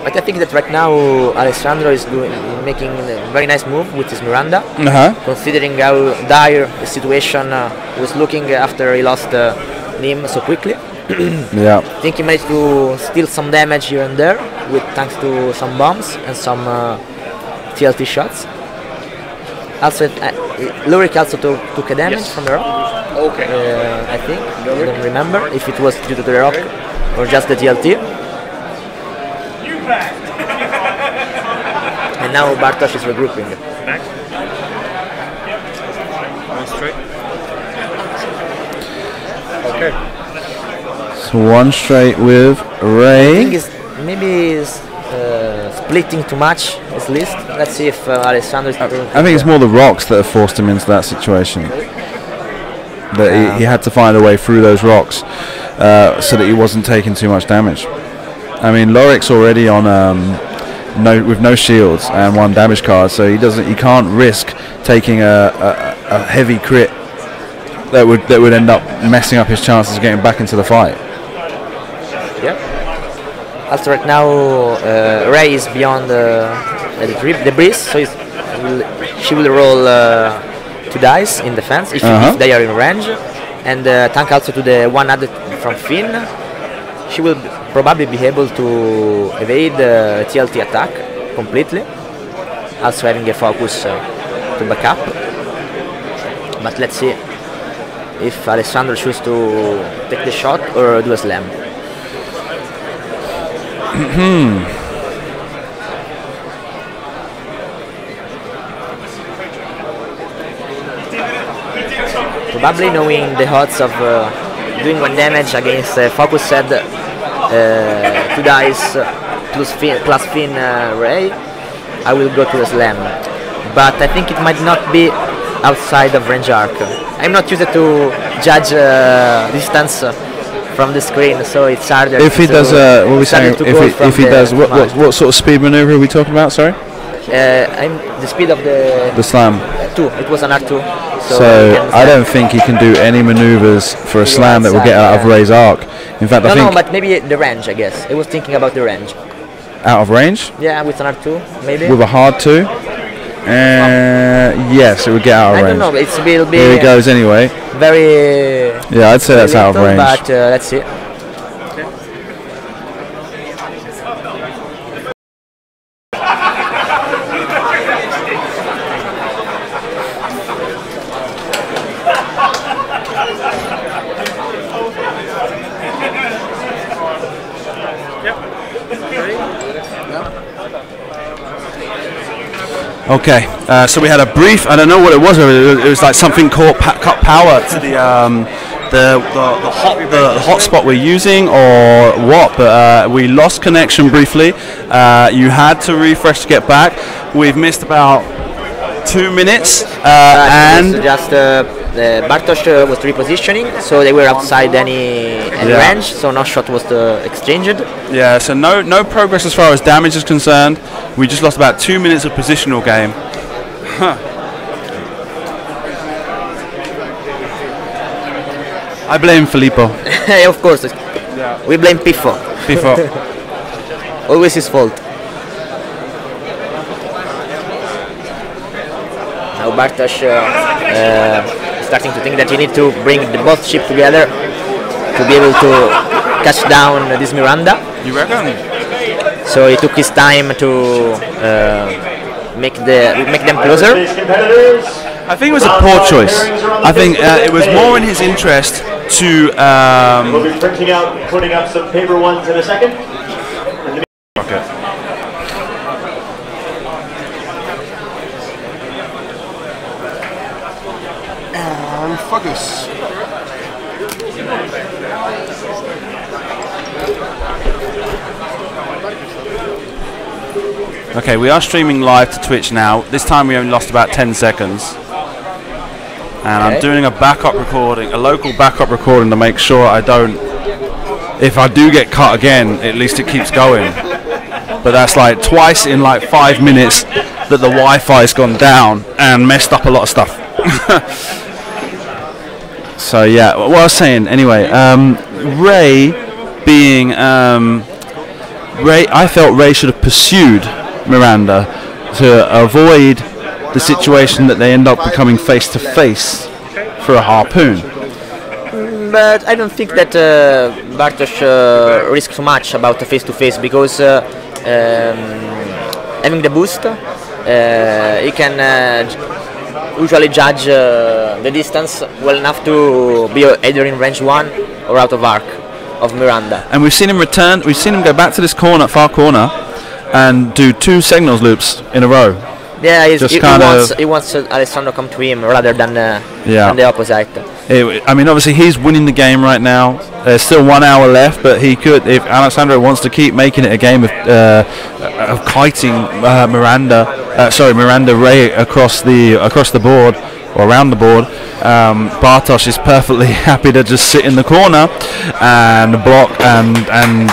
S2: But I think that right now Alessandro is making a very nice move with his Miranda, considering how dire the situation was looking after he lost Nim so quickly.
S3: Yeah.
S2: I think he managed to steal some damage here and there, thanks to some bombs and some TLT shots. Also, Luric also took a damage from the rock.
S1: Okay.
S2: I think. I don't remember if it was due to the rock or just the TLT. And now Bartosz is regrouping.
S4: Back. One straight.
S1: Okay.
S3: So one straight with Ray.
S2: I think maybe splitting too much his list. Let's see if Alessandro is.
S3: I think it's more the rocks that have forced him into that situation. That he had to find a way through those rocks so that he wasn't taking too much damage. I mean, Loric's already on with no shields and 1 damage card, so he can't risk taking a heavy crit that would end up messing up his chances of getting back into the fight.
S2: Yeah. Also, right now Ray is beyond the breeze, so she will roll 2 dice in defense if they are in range, and tank also to the 1 added from Finn. She will probably be able to evade the TLT attack completely, also having a focus to back up. But let's see if Alessandro chooses to take the shot or do a slam. Probably knowing the odds of doing 1 damage against focus set 2 dice plus fin Ray, I will go to the slam. But I think it might not be outside of range arc. I'm not used to judge distance from the screen, so it's harder.
S3: If he does, what are we saying? If he does, what sort of speed maneuver are we talking about? Sorry.
S2: I'm the speed of the
S3: slam.
S2: 2. It was an R2.
S3: So I don't think he can do any maneuvers for a slam that will get out of Ray's arc. In fact, I think.
S2: No, but maybe the range. I guess I was thinking about the range.
S3: Out of range?
S2: Yeah, with an R2, maybe.
S3: With a hard 2? Yes, it would get out of range.
S2: I don't know. It will be.
S3: Here he goes anyway.
S2: Very.
S3: Yeah, I'd say that's out of range.
S2: But let's see.
S3: Okay, so we had a brief. I don't know what it was. It was like something called cut power to the hotspot we're using, or what? But we lost connection briefly. You had to refresh to get back. We've missed about 2 minutes, and
S2: just Bartosz was repositioning, so they were outside any range, so no shot was exchanged.
S3: Yeah, so no progress as far as damage is concerned. We just lost about 2 minutes of positional game. I blame Filippo.
S2: Of course, we blame Piffo. Always his fault. Now Bartosz starting to think that you need to bring both ships together to be able to catch down this Miranda.
S3: You reckon?
S2: So he took his time to make them closer.
S3: I think it was a poor choice. I think it was more in his interest to.
S5: We'll be putting up some paper ones in a second.
S3: Okay.
S1: Focus.
S3: Okay, we are streaming live to Twitch now. This time we only lost about 10 seconds. And I'm doing a backup recording, a local backup recording to make sure I don't, if I do get cut again, at least it keeps going. But that's like twice in like 5 minutes that the Wi-Fi's gone down and messed up a lot of stuff. So yeah, what I was saying anyway, Ray being, Ray, I felt Ray should have pursued Miranda to avoid the situation that they end up becoming face to face for a harpoon.
S2: But I don't think that Bartosz risks too much about the face to face, because having the boost, he can usually judge the distance well enough to be either in range 1 or out of arc of Miranda.
S3: And we've seen him return, we've seen him go back to this corner, far corner, and do 2 signals loops in a row.
S2: Yeah, he wants Alessandro come to him rather than the opposite.
S3: I mean, obviously he's winning the game right now. There's still 1 hour left, but he could, if Alessandro wants to keep making it a game of kiting Miranda Ray across the board or around the board. Bartosz is perfectly happy to just sit in the corner and block and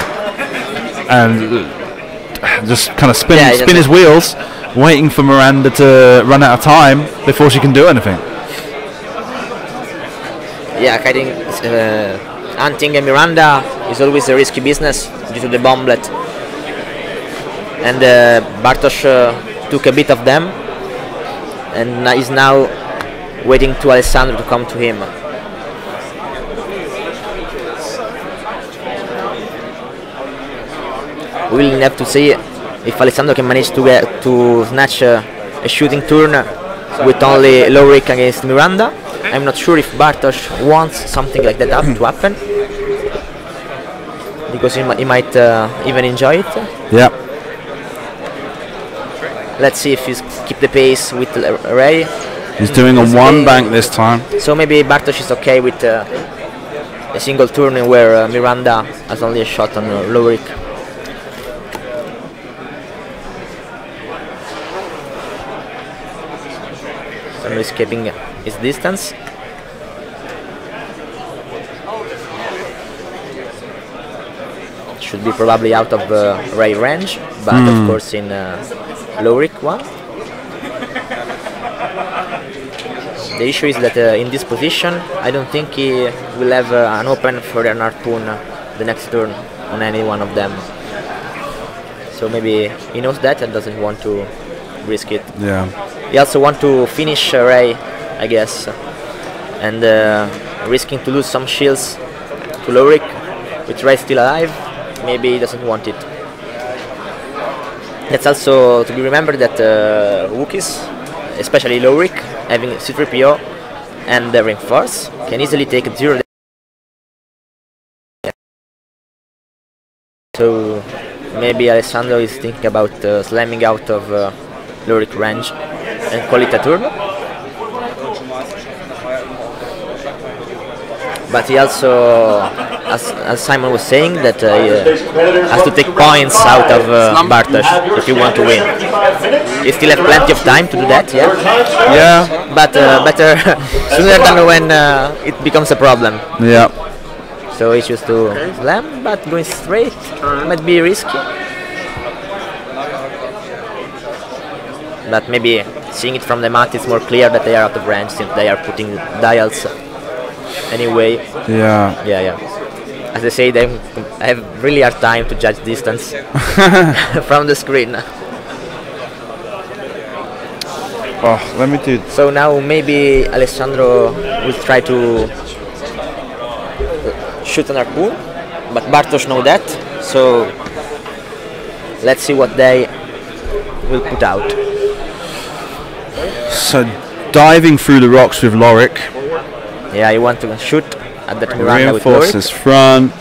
S3: just kind of spin his wheels, waiting for Miranda to run out of time before she can do anything.
S2: Yeah, kiting, hunting a Miranda is always a risky business due to the bomblet, and Bartosz took a bit of them and is now waiting to Alessandro to come to him. We'll have to see if Alessandro can manage to snatch a shooting turn with only low rick against Miranda. I'm not sure if Bartosz wants something like that to happen, because he might even enjoy it.
S3: Yeah.
S2: Let's see if he's keep the pace with Ray.
S3: He's doing a one bank this time.
S2: So maybe Bartosz is okay with a single turn where Miranda has only a shot on low rick. I'm escaping his distance. Should be probably out of Ray range, but of course in Lorik one. The issue is that in this position, I don't think he will have an open for an harpoon the next turn on any one of them. So maybe he knows that and doesn't want to risk it.
S3: Yeah.
S2: He also wants to finish Ray, I guess, and risking to lose some shields to Lorik, with Ray still alive. Maybe he doesn't want it. It's also to be remembered that Wookiees, especially Lorik, having C3PO and the Reinforce, can easily take 0. So maybe Alessandro is thinking about slamming out of Lorik range and call it a turn. But he also, as Simon was saying, that he has to take points out of Bartosz if you want to win. You still have plenty of time to do that, yeah?
S3: Yeah.
S2: But better sooner than when it becomes a problem.
S3: Yeah.
S2: So he chooses to slam, but going straight might be risky. But maybe seeing it from the mat, it's more clear that they are out of range since they are putting dials anyway.
S3: Yeah.
S2: Yeah. As I say, I have really hard time to judge distance from the screen.
S3: Oh, let me do.
S2: So now maybe Alessandro will try to shoot an harpoon, but Bartosz knows that. So let's see what they will put out.
S3: So diving through the rocks with Lorik.
S2: Yeah, you want to shoot at that Miranda with
S3: Reinforces
S2: Lorik.
S3: front.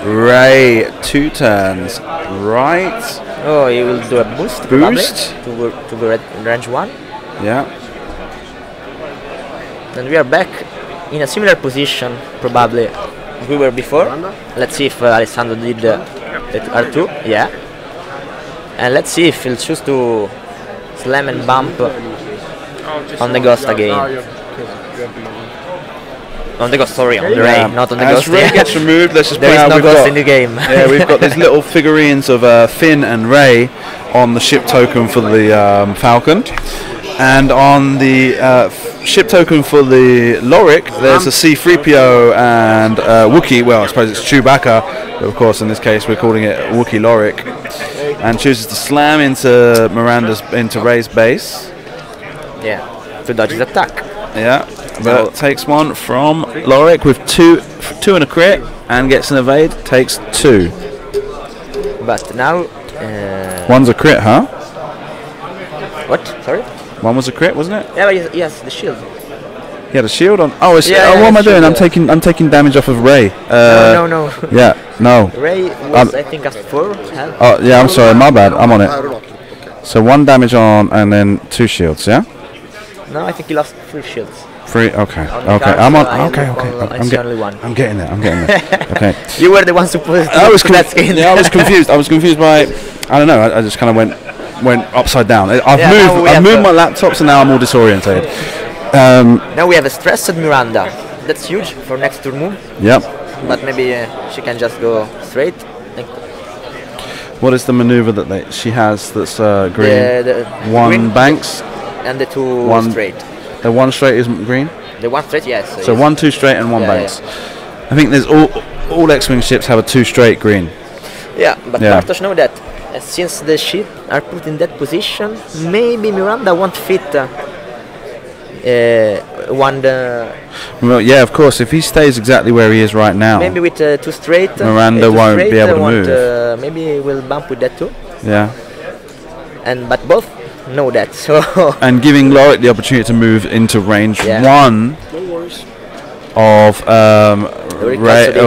S3: Ray 2 turns right.
S2: Oh, he will do a boost.
S3: Boost
S2: to the range 1.
S3: Yeah.
S2: And we are back in a similar position probably as we were before. Let's see if Alessandro did R2. Yeah. And let's see if he'll choose to slam and bump on the ghost again. On the ghost, sorry, on the Ray, not on the ghost.
S3: As Ray gets removed, let's just
S2: there
S3: point
S2: is
S3: out
S2: no
S3: we've
S2: ghost
S3: got,
S2: in the game.
S3: Yeah, we've got these little figurines of Finn and Ray on the ship token for the Falcon, and on the ship token for the Lorik, there's a C3PO and Wookiee. Well, I suppose it's Chewbacca, but of course in this case we're calling it Wookiee Lorik, and chooses to slam into Ray's base.
S2: Yeah, to dodge his attack.
S3: Yeah, but takes one from Lorik with two and a crit and gets an evade. Takes 2.
S2: But now
S3: One's a crit, huh?
S2: what? Sorry?
S3: One was a crit, wasn't it?
S2: Yeah, but yes, the shield.
S3: He had a shield on. Oh, it's,
S2: Yeah,
S3: what am I doing?
S2: shield,
S3: I'm taking damage off of Ray.
S2: No.
S3: Yeah, no.
S2: Ray was, I think, at 4 health.
S3: Oh, yeah. I'm sorry. My bad. I'm on
S1: I
S3: it.
S1: don't know. Okay.
S3: So 1 damage on, and then 2 shields. Yeah.
S2: No, I think he lost 3 shields.
S3: 3. Okay.
S2: On the
S3: Okay.
S2: cards,
S3: I'm on.
S2: I
S3: Okay.
S2: look
S3: Okay.
S2: on- I see only one.
S3: I'm getting there. I'm getting there. Okay.
S2: You were the one supposed to
S3: I was
S2: put that skin.
S3: yeah, I was confused. I was confused by. I don't know. I just kind of went upside down. I've
S2: Yeah, now we
S3: I've
S2: have
S3: moved my laptops, and now I'm all disorientated.
S2: Now we have a stressed Miranda. That's huge for next turn move.
S3: Yep.
S2: But maybe she can just go straight.
S3: What is the maneuver that she has that's green?
S2: The
S3: One
S2: green
S3: banks.
S2: and the 2
S3: One
S2: straight.
S3: The 1 straight isn't green.
S2: The 1 straight, yes.
S3: So 1, 2 straight, and 1
S2: Yeah,
S3: banks. I think there's all X-wing ships have a 2 straight green.
S2: Yeah, but
S3: Yeah.
S2: Bartosz know that since the ship are put in that position, maybe Miranda won't fit one.
S3: Well, yeah, of course. If he stays exactly where he is right now,
S2: Maybe with 2 straight.
S3: Miranda
S2: two
S3: won't
S2: straight,
S3: be able to
S2: won't,
S3: move.
S2: Maybe we'll bump with that too.
S3: yeah.
S2: But both know that, so
S3: And giving Lorik the opportunity to move into range
S2: Yeah.
S3: 1 of
S2: also did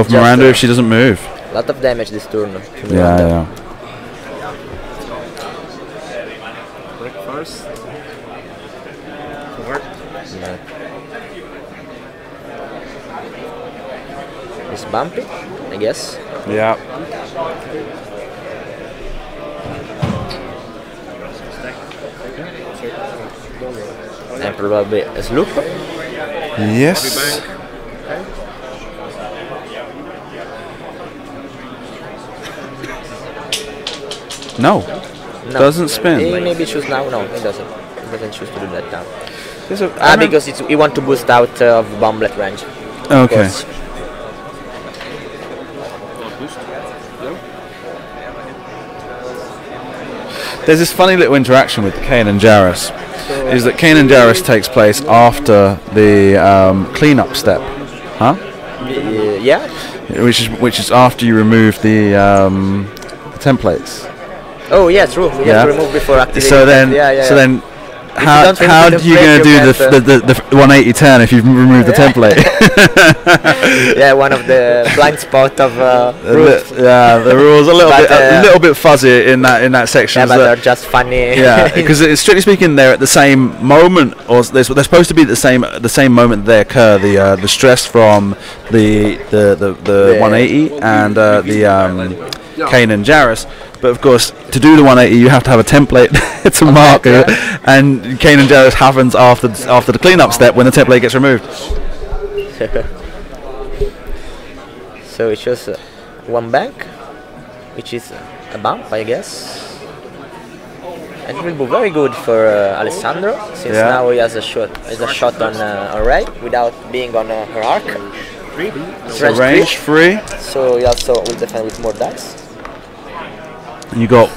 S3: Miranda
S2: just,
S3: if she doesn't move.
S2: a lot of damage this turn. To
S3: Yeah,
S2: Miranda.
S3: yeah.
S4: Break first. Forward.
S2: It's bumpy, I guess.
S3: Yeah.
S2: and probably a sloop.
S3: Yes. No. Doesn't spin.
S2: He maybe choose now. No, he doesn't. He doesn't choose to do that now.
S3: I
S2: Because he want to boost out of bomblet range.
S3: Okay. There's this funny little interaction with Kane and Jarus. Is that Kane and Jarus takes place after the cleanup step, huh?
S2: Yeah.
S3: Which is after you remove the templates.
S2: Oh yeah, true. You have to remove before activating.
S3: So then, how are you going to do the 180 turn if you've removed the template?
S2: Yeah, one of the blind spot of rules.
S3: The rules a little bit fuzzy in that section.
S2: Yeah, but they're just funny.
S3: Yeah, because strictly speaking, they're at the same moment, or they're supposed to be the same moment they occur. The stress from the 180 and the Kane and Jarus. But of course, to do the 180, you have to have a template to mark it, and Kane and Jarus happens after the cleanup step when the template gets removed.
S2: So it's just one bank, which is a bump, I guess. And it will be very good for Alessandro, since now he has a shot on Ray without being on her arc.
S3: So range 3.
S2: So he also will defend with more dice.
S3: And you got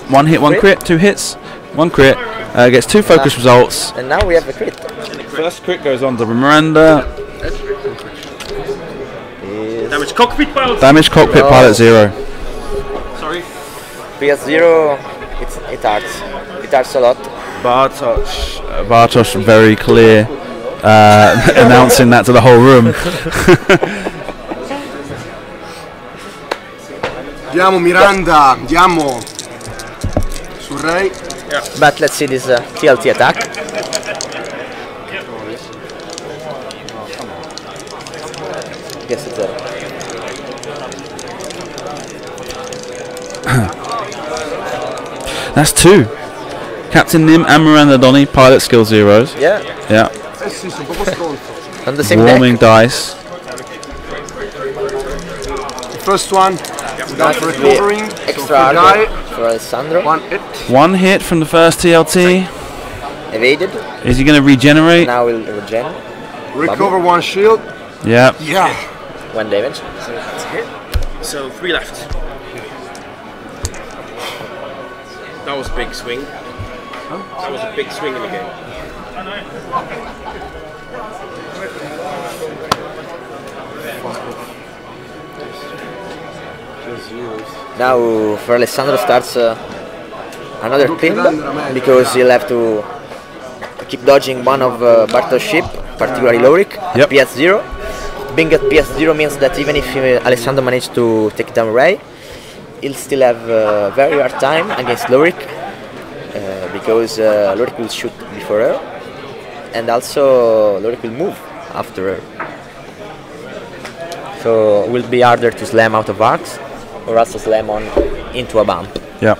S3: 1 hit, 1 crit, 2 hits, 1 crit, gets 2 focus results.
S2: And now we have a crit.
S3: First crit goes on to Miranda.
S4: Damage cockpit pilot.
S3: Damage cockpit pilot 0.
S4: Sorry.
S2: PS0, it hurts. It hurts a lot.
S3: Bartosz very clear, announcing that to the whole room.
S1: Andiamo Miranda, andiamo su Ray.
S2: But let's see this TLT attack. Yes, it's 0.
S3: That's 2. Captain Nim and Miranda Donny, pilot skill 0s.
S2: Yeah.
S3: Yeah.
S1: Sì, sono proprio stronzo.
S2: On the same
S3: Warming
S2: deck.
S3: dice.
S1: The first one without recovering.
S2: Extra armor for Alessandro.
S1: 1 hit.
S3: 1 hit from the first TLT.
S2: Evaded.
S3: Is he going to regenerate?
S2: Now we'll regen.
S1: Recover 1 shield.
S3: Yeah.
S1: Yeah.
S2: 1 damage.
S4: So that's a hit. So 3 left. That was a big swing. That was a big swing in the game.
S2: Now for Alessandro starts another clean because he'll have to keep dodging one of Bartosz' ship, particularly Lorik, at PS0. Being at PS0 means that even if Alessandro managed to take down Ray, he'll still have a very hard time against Lorik because Lorik will shoot before her, and also Lorik will move after her. So it will be harder to slam out of arcs, or also slam on into a bump.
S3: Yeah.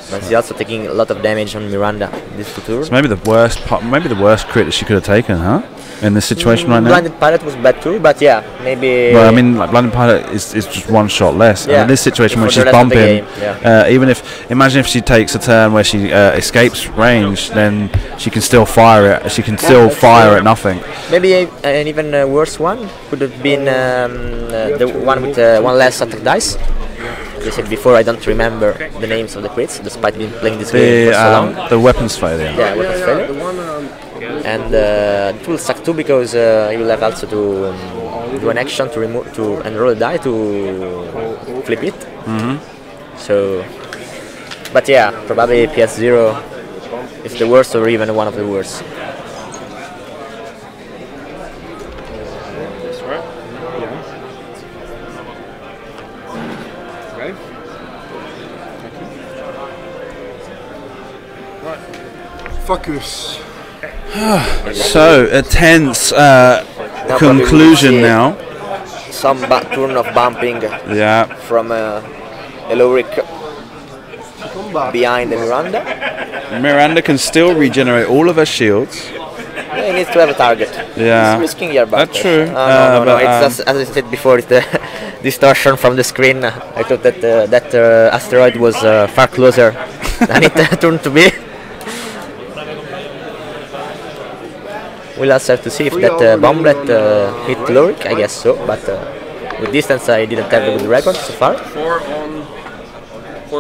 S2: But she's also taking a lot of damage on Miranda this 2 turns.
S3: So maybe the worst crit that she could have taken, huh? In this situation right now.
S2: Blinded Pilot was bad too, but yeah, maybe.
S3: Well, I mean, like Blinded Pilot is just 1 shot less.
S2: Yeah.
S3: And in this situation when
S2: For
S3: she's
S2: the rest of the
S3: bumping,
S2: game,
S3: even imagine if she takes a turn where she escapes range, then she can still fire it. She can still fire at nothing.
S2: Maybe an even worse one could have been the one with 1 less attack dice. As I said before, I don't remember the names of the crits, despite being playing this game for so long.
S3: The weapons failure.
S2: Yeah, weapons failure. And it will suck too because you will have also to do an action to remove and roll a die to flip it. So, but yeah, probably PS0 is the worst or even one of the worst.
S1: Focus.
S3: So a tense conclusion now.
S2: Some turn of bumping
S3: Yeah.
S2: from Eloric. behind the Miranda.
S3: Miranda can still regenerate all of her shields.
S2: Yeah, he needs to have a target.
S3: Yeah.
S2: He's risking here, but
S3: That's true.
S2: no. It's just, as I said before, it's the distortion from the screen. I thought that that asteroid was far closer than it turned to be. We'll also have to see if that bomblet hit Lorik. I guess so, but with distance I didn't have a good record so far.
S4: 4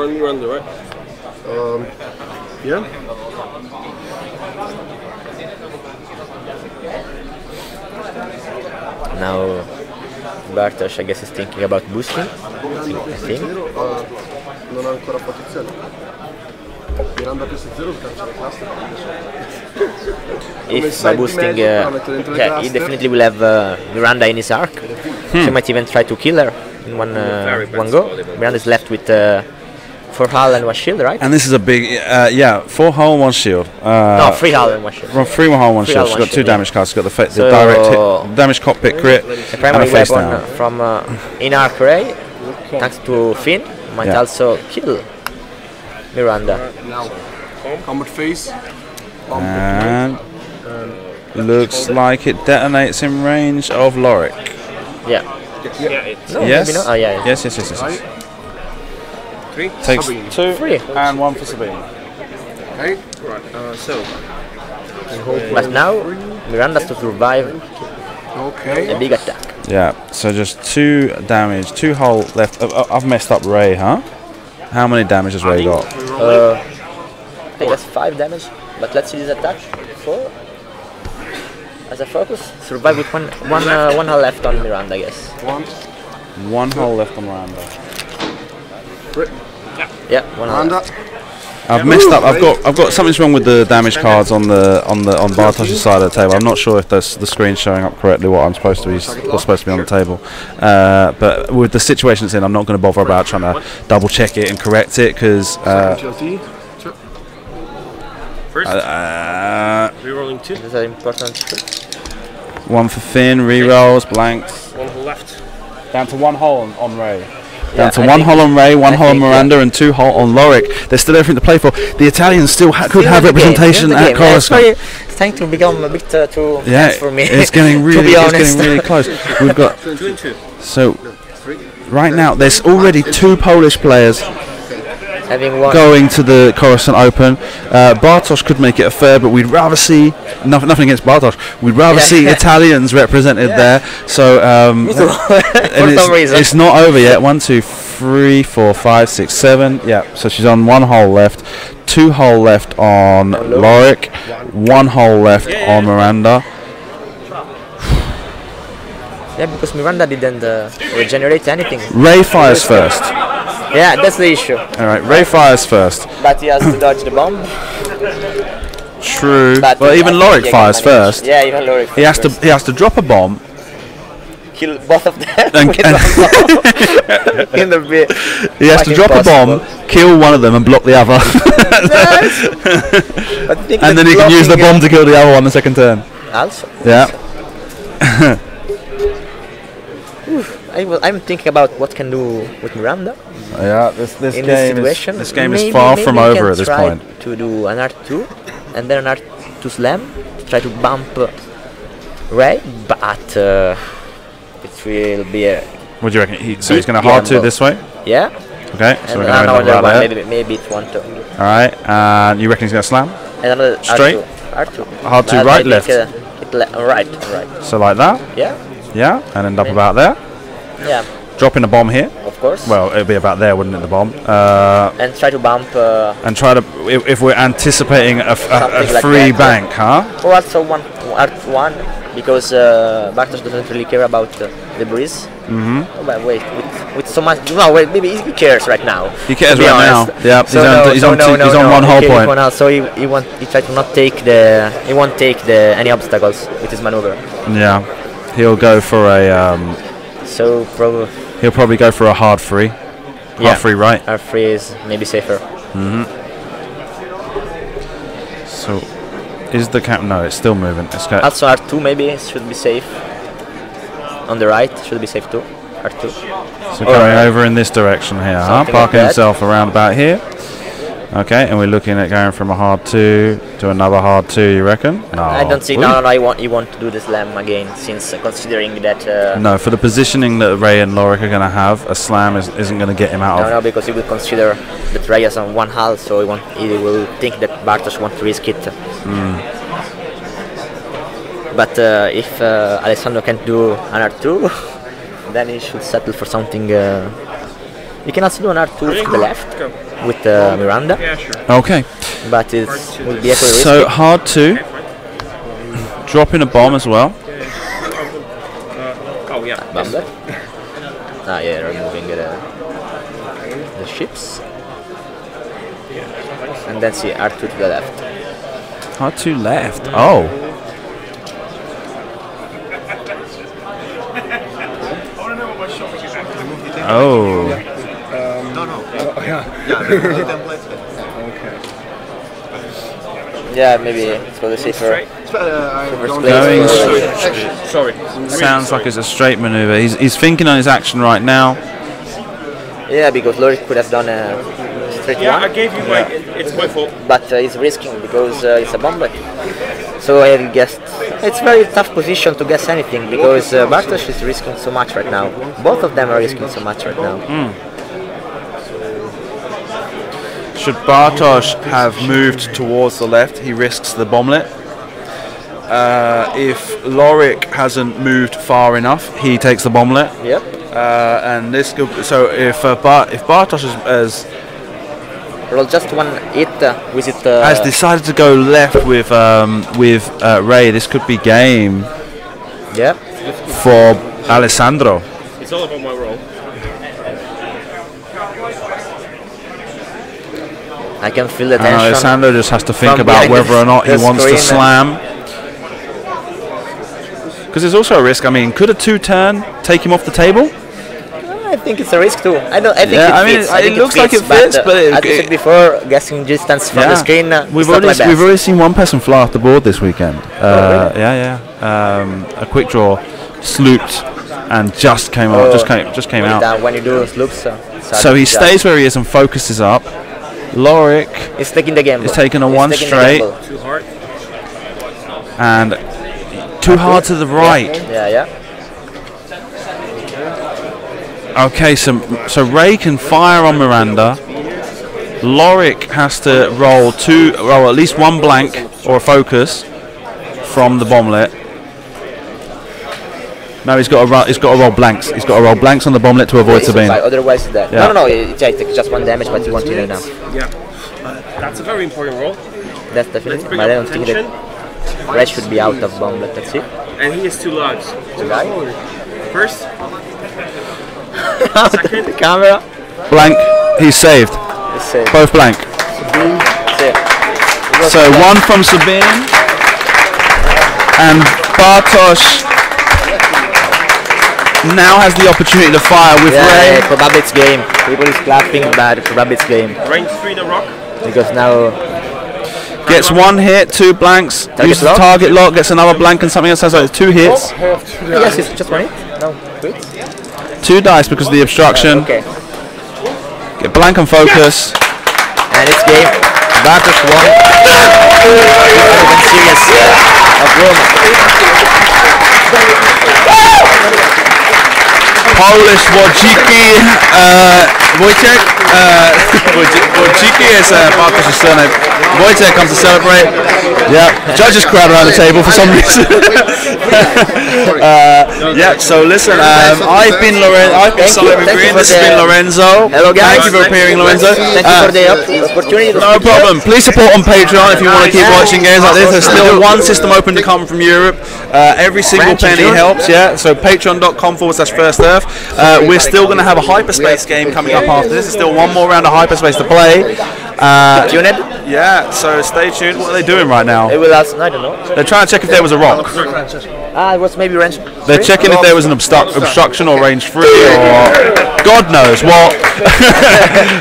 S4: on Miranda, right?
S1: Yeah.
S2: Now Bartosz, I guess, is thinking about boosting. I think.
S1: Non ha ancora posizione. Miranda più 0 cancella il cluster.
S2: If by boosting, yeah, he definitely will have Miranda in his arc. So he might even try to kill her in one go. Miranda is left with 4 hull and 1 shield, right?
S3: And this is a big, 4 hull and 1 shield.
S2: No, 3 hull and 1 shield.
S3: Well, 3 hull and 1 shield. She's got 2 damage cards. She's got the direct hit, damage cockpit crit,
S2: the primary weapon from in arc ray, thanks to Finn, might also kill Miranda.
S1: Now, combat phase.
S3: And looks like it detonates in range of Lorik.
S2: Yeah. No,
S3: Yes.
S2: maybe not. Oh, yeah.
S3: Yes.
S4: 3.
S3: Takes
S4: Sabine.
S3: 2
S2: 3.
S3: and 1 for Sabine.
S1: Okay.
S4: Right. So.
S2: But now Miranda has to survive
S1: Okay.
S2: a big attack.
S3: Yeah. So just 2 damage, 2 hull left. I've messed up Ray, huh? How many damage has Ray got?
S2: I think that's 5 damage. But let's see this attack. 4. As a focus, survive with one hull left on Miranda, I guess.
S3: 1 hull left on Miranda.
S2: Yeah, 1 hull.
S1: Miranda.
S3: I've messed up. I've got something's wrong with the damage cards on Bartosz's side of the table. I'm not sure if the screen's showing up correctly what I'm supposed to be on the table. But with the situation it's in, I'm not going to bother about trying to double check it and correct it because.
S4: First, rerolling 2.
S2: This is an important.
S3: 1 for Finn, rerolls, blanks.
S4: 1 whole left.
S3: Down to 1 hull on Ray.
S2: Yeah,
S3: Down to 1 hull on Ray, 1 hull on Miranda,
S2: yeah.
S3: and 2 hull on Lorik. There's still everything to play for. The Italians still could have representation at Coruscant.
S2: It's starting to become a bit too tense for me.
S3: It's getting really,
S2: to be
S3: it's getting really close. We've got
S4: 2 and 2.
S3: so right now there's already 2 Polish players
S2: Having one
S3: going to the Coruscant Open. Bartosz could make it a fair, but we'd rather see nothing against Bartosz. We'd rather see Italians represented there. So and it's not over yet. 1, 2, 3, 4, 5, 6, 7. Yeah. So she's on 1 hull left, 2 hull left on Lorik, 1 hull left on Miranda.
S2: Yeah, because Miranda didn't regenerate anything.
S3: Ray fires first.
S2: Yeah, that's the issue.
S3: All right, Ray fires first.
S2: But he has to dodge the bomb.
S3: True.
S2: But
S3: Well, even Lorik fires first.
S2: Yeah, even Lorik.
S3: He has to drop a bomb.
S2: Kill both of them.
S3: And-
S2: with one bomb.
S3: He has to drop a bomb, kill one of them, and block the other. And then he can use the bomb to kill the other one the second turn.
S2: Also.
S3: Yeah.
S2: I'm thinking about what can do with Miranda.
S3: Yeah. This
S2: in this situation.
S3: This game
S2: Maybe-
S3: is far
S2: maybe
S3: from
S2: he
S3: over
S2: can
S3: at this
S2: try
S3: point.
S2: To do an R2 and then an R2 slam, try to bump Ray, but it will be a
S3: What do you reckon? So he's going to hard 2 this way.
S2: yeah.
S3: Okay. So
S2: And
S3: we're going to end
S2: another
S3: up
S2: one,
S3: about there.
S2: maybe it's 1 2.
S3: All right. And you reckon he's going to slam?
S2: And another
S3: Straight?
S2: R2.
S3: Hard 2
S2: I
S3: right,
S2: think,
S3: left.
S2: right.
S3: So like that.
S2: Yeah.
S3: Yeah. And end up about there.
S2: Yeah.
S3: Dropping a bomb here.
S2: Of course.
S3: Well, it'd be about there, wouldn't it? The bomb.
S2: And try to bump.
S3: And try to, if we're anticipating a
S2: like
S3: free
S2: that,
S3: bank, huh?
S2: Or also R1 because Bartosz doesn't really care about the breeze.
S3: Mm-hmm.
S2: Oh, but wait, with so much. No, wait, maybe he cares right now.
S3: He cares
S2: to be
S3: right
S2: honest.
S3: now. Yeah,
S2: So
S3: he's on 1 whole
S2: okay,
S3: point.
S2: Now, so he try to not take he won't take any obstacles with his maneuver.
S3: Yeah, he'll go for a.
S2: So probably.
S3: He'll probably go for a hard 3. Hard 3 right.
S2: R3 is maybe safer.
S3: So, is the cap? No, it's still moving. It's got
S2: Also R2 maybe should be safe. On the right should be safe too. R2.
S3: so going over in this direction here, huh?
S2: Something like
S3: Parking
S2: that.
S3: himself around about here. Okay, and we're looking at going from a hard 2 to another hard 2, you reckon? No.
S2: I don't see. No, you want to do the slam again, since considering that.
S3: No, for the positioning that Ray and Lorik are going to have, a slam isn't going to get him out of.
S2: No, because he will consider that Ray has on one half, so he will think that Bartosz wants to risk it. But if Alessandro can't do an R2, then he should settle for something. He can also do an R2 to the left with Miranda.
S4: Yeah, sure.
S3: Okay.
S2: But it will be equally risky.
S3: So hard 2, dropping a bomb as well.
S4: Oh yeah.
S2: Bomber. Yeah, removing the ships. And then see R2 to the left.
S3: Hard 2 left. Oh. Oh.
S2: Yeah, maybe it's for the safer.
S3: Going
S4: Sorry.
S3: sounds like it's a straight maneuver. He's thinking on his action right now.
S2: Yeah, because Lorik could have done a straight
S4: Yeah,
S2: one.
S4: I gave you my. It's my fault.
S2: But he's risking because it's a bomb. So I guessed it's very tough position to guess anything because Bartosz is risking so much right now. Both of them are risking so much right now.
S3: Should Bartosz have moved towards the left, he risks the bomblet. If Lorik hasn't moved far enough, he takes the bomblet.
S2: Yep.
S3: And this could, so if Bartosz has
S2: Roll just one hit with it.
S3: has decided to go left with Ray, this could be game.
S2: Yep.
S3: For Alessandro.
S4: It's all about my role.
S2: I can feel the
S3: And
S2: tension.
S3: Alessandro just has to think
S2: from
S3: about
S2: behind
S3: whether or not he
S2: the
S3: wants to
S2: screen.
S3: slam. Because there's also a risk. I mean, could a 2-turn take him off the table?
S2: I think it's a risk too. I think
S3: Yeah,
S2: it
S3: I mean,
S2: fits. I think
S3: it looks like it fits, but
S2: as I said before, guessing distance from the screen.
S3: We've
S2: is not my best.
S3: already seen one person fly off the board this weekend.
S2: Really?
S3: A quick draw, slooped, and just came out. Just came out.
S2: When you do sloops,
S3: So he stays where he is and focuses up. Lorik
S2: He's taking the gamble.
S3: is taking a
S2: He's
S3: one
S2: taking the
S3: straight
S2: gamble.
S4: Too hard.
S3: and too hard to the right.
S2: Yeah.
S3: Okay, so Ray can fire on Miranda. Lorik has to roll at least one blank or a focus from the bomblet. No, he's got to roll blanks. He's got to roll blanks on the bomblet to avoid Sabine.
S2: Otherwise, it's dead.
S3: Yeah.
S2: No, it takes just one damage, but you want to know now.
S4: Yeah. That's a very important role.
S2: That's
S4: Let's
S2: definitely.
S4: bring
S2: But I
S4: up
S2: don't think
S4: attention.
S2: that Red should be out of bomblet. That's it.
S4: And he has 2 lives. First,
S2: The camera.
S3: Blank. He's saved.
S2: It's safe.
S3: Both blank.
S2: Safe.
S3: So one from Sabine and Bartosz now has the opportunity to fire with Ray.
S2: Probably it's game. People is clapping, but probably it's game
S4: range 3 the rock.
S2: because now
S3: Gets one hit, 2 blanks. Uses
S2: lock?
S3: target lock. Gets another blank and something else. So it's 2 hits.
S2: yes, it's just one hit. No, wait.
S3: 2 dice because of the obstruction.
S2: Okay,
S3: Get blank and focus.
S2: and it's game. Bartosz won. Even serious of Rome.
S3: Polish Wojcicki, Wojcicki is Bartosz's surname. Wojtek comes to celebrate. Yeah, judges crowd around the table for some reason. So listen, I've been Simon Green. This has been Lorenzo.
S2: Hello, guys.
S3: Thank you for appearing, Lorenzo.
S2: Thank you for the opportunity. To
S3: No
S2: speak here.
S3: problem. Please support on Patreon if you want to keep watching games like this. There's still one system open to come from Europe. Every single penny helps, yeah. So patreon.com/First Earth. We're still going to have a hyperspace game coming up after this. There's still one more round of hyperspace to play.
S2: Tuned?
S3: Yeah, so stay tuned. What are they doing right now?
S2: It will last. I don't know.
S3: They're trying to check if there was a rock.
S2: It was maybe range.
S3: They're checking if there was an obstruction or range 3 or God knows what.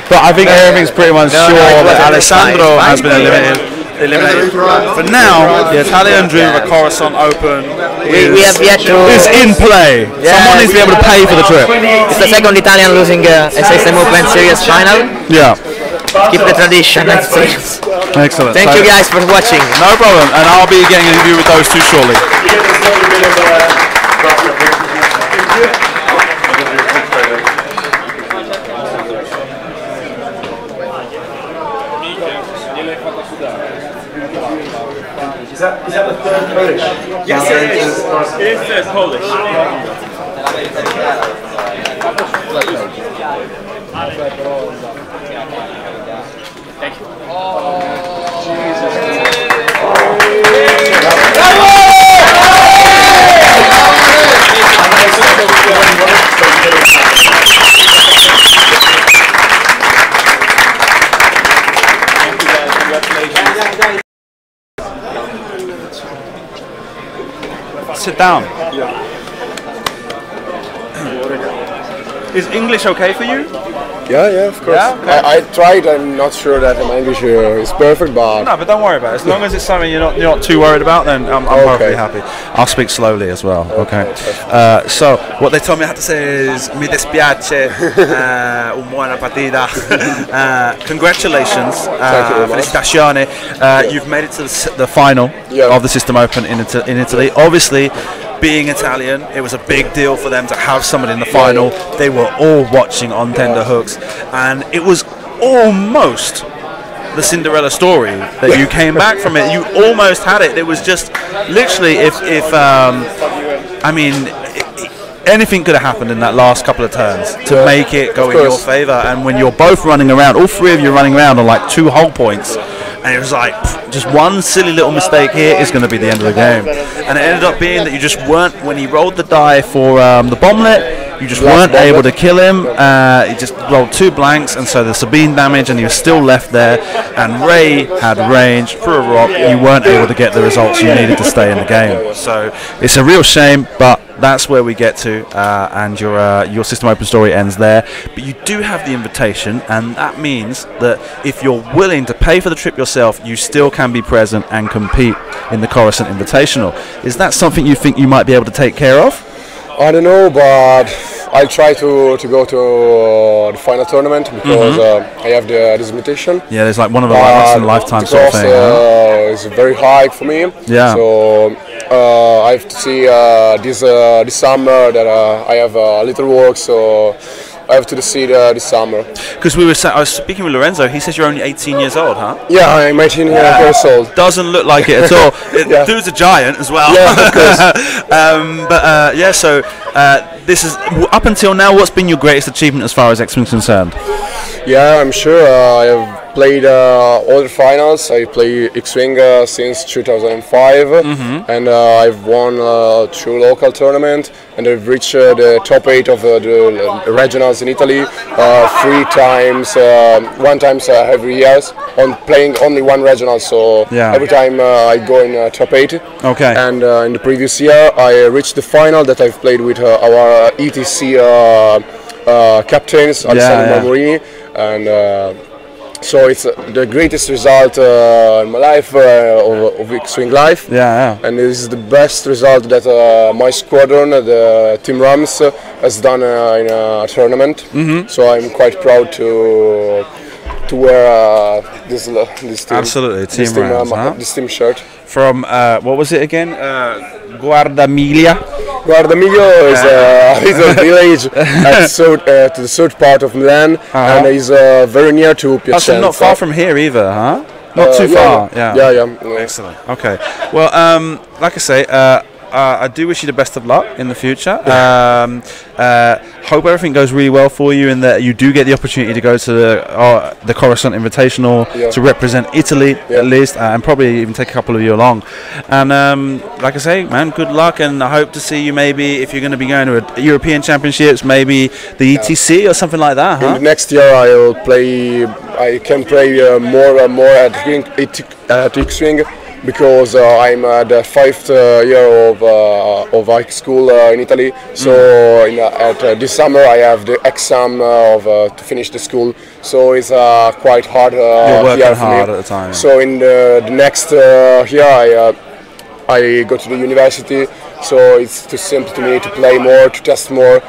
S3: But I think everything's pretty much sure that Alessandro has been eliminated. For now, the Italian Dream of a Coruscant Open
S2: We have yet to.
S3: is in play. Someone needs to be able to pay for the trip.
S2: It's the second Italian losing a System Open Series final.
S3: Yeah.
S2: keep the tradition.
S3: Excellent.
S2: Thank you guys for watching.
S3: No problem, and I'll be getting an interview with those two shortly.
S5: Is that the third Polish?
S4: Yes, it is. It is Polish. Thank you.
S3: Sit down. Is English okay for you?
S1: Yeah, of course.
S3: Yeah? Okay.
S1: I tried. I'm not sure that my English is perfect, but
S3: No, but don't worry about it. As long as it's something you're not too worried about, then I'm perfectly happy. I'll speak slowly as well. Okay. So what they told me I had to say is mi dispiace, buona partita. Congratulations, felicitazioni. You've made it to the final of the System Open in Italy. Obviously, being Italian, it was a big deal for them to have somebody in the final. They were all watching on tender hooks, and it was almost the Cinderella story that you came back from it. You almost had it. It was just literally, anything could have happened in that last couple of turns to make it go in your favour. And when you're both running around, all three of you running around on like 2 whole points, and it was like just one silly little mistake here is going to be the end of the game. And it ended up being that you just weren't, when he rolled the die for the bomblet, you just weren't able to kill him. He just rolled 2 blanks, and so the Sabine damage, and he was still left there. And Ray had range for a rock. You weren't able to get the results you needed to stay in the game. So it's a real shame, but that's where we get to, and your System Open story ends there. But you do have the invitation, and that means that if you're willing to pay for the trip yourself, you still can be present and compete in the Coruscant Invitational. Is that something you think you might be able to take care of?
S1: I don't know, but I'll try to go to the final tournament because I have this invitation.
S3: Yeah, there's like one of the once in a lifetime sort of thing.
S1: It's very high for me.
S3: Yeah.
S1: So I have to see this summer that I have a little work, so I have to see this summer.
S3: Because I was speaking with Lorenzo. He says you're only 18 years old, huh?
S1: Yeah, I'm 18 years old.
S3: Doesn't look like it at all. Dude's a giant as well.
S1: Yeah, of course.
S3: So this is up until now. What's been your greatest achievement as far as X-Wing's concerned?
S1: Yeah, I'm sure. I have played all the finals. I play X-Wing since 2005, and I've won 2 local tournaments, and I've reached the top 8 of the regionals in Italy 3 times, 1 time every year, on playing only 1 regional. So every time I go in top 8.
S3: Okay.
S1: And in the previous year, I reached the final that I've played with our ETC captains, Alessandro and. So it's the greatest result in my life, of X-Wing life. And this is the best result that my squadron, the Team Rams, has done in a tournament. So I'm quite proud to wear this team.
S3: Absolutely, Team Rams,
S1: this team shirt.
S3: From what was it again? Guardamiglia.
S1: Guardamiglia is a little village to the south part of Milan, and is very near to Piacenza.
S3: That's not far from here either, huh? Not too far.
S1: Yeah.
S3: Excellent. Okay. Well, like I say, I do wish you the best of luck in the future. Hope everything goes really well for you, and that you do get the opportunity to go to the Coruscant Invitational to represent Italy at least, and probably even take a couple of you along. And like I say, man, good luck, and I hope to see you maybe, if you're going to be going to a European Championships, maybe the ETC or something like that.
S1: In the next year, I can play more and more at X-Wing. Because I'm the 5th year of high school in Italy, so this summer I have the exam to finish the school, so it's quite hard.
S3: You're working
S1: year
S3: hard
S1: for me.
S3: at the time.
S1: So in the next year I go to the university, so it's too simple to me to play more, to test more.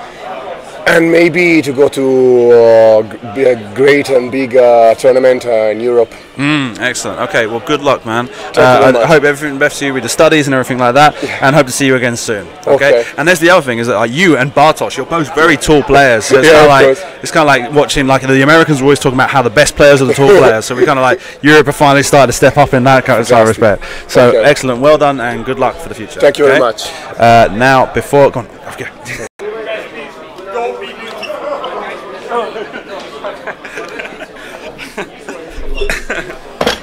S1: and maybe to go to a great and big tournament in Europe.
S3: Excellent. Okay, well, good luck, man.
S1: you very much.
S3: I hope everything best for you with the studies and everything like that, and hope to see you again soon. Okay. And there's the other thing is that you and Bartosz, you're both very tall players. So it's kind of like watching, like the Americans are always talking about how the best players are the tall players. So we kind of like Europe are finally starting to step up in that kind of respect. So excellent, well done, and good luck for the future.
S1: Thank you very much.
S3: Now, before go on, okay.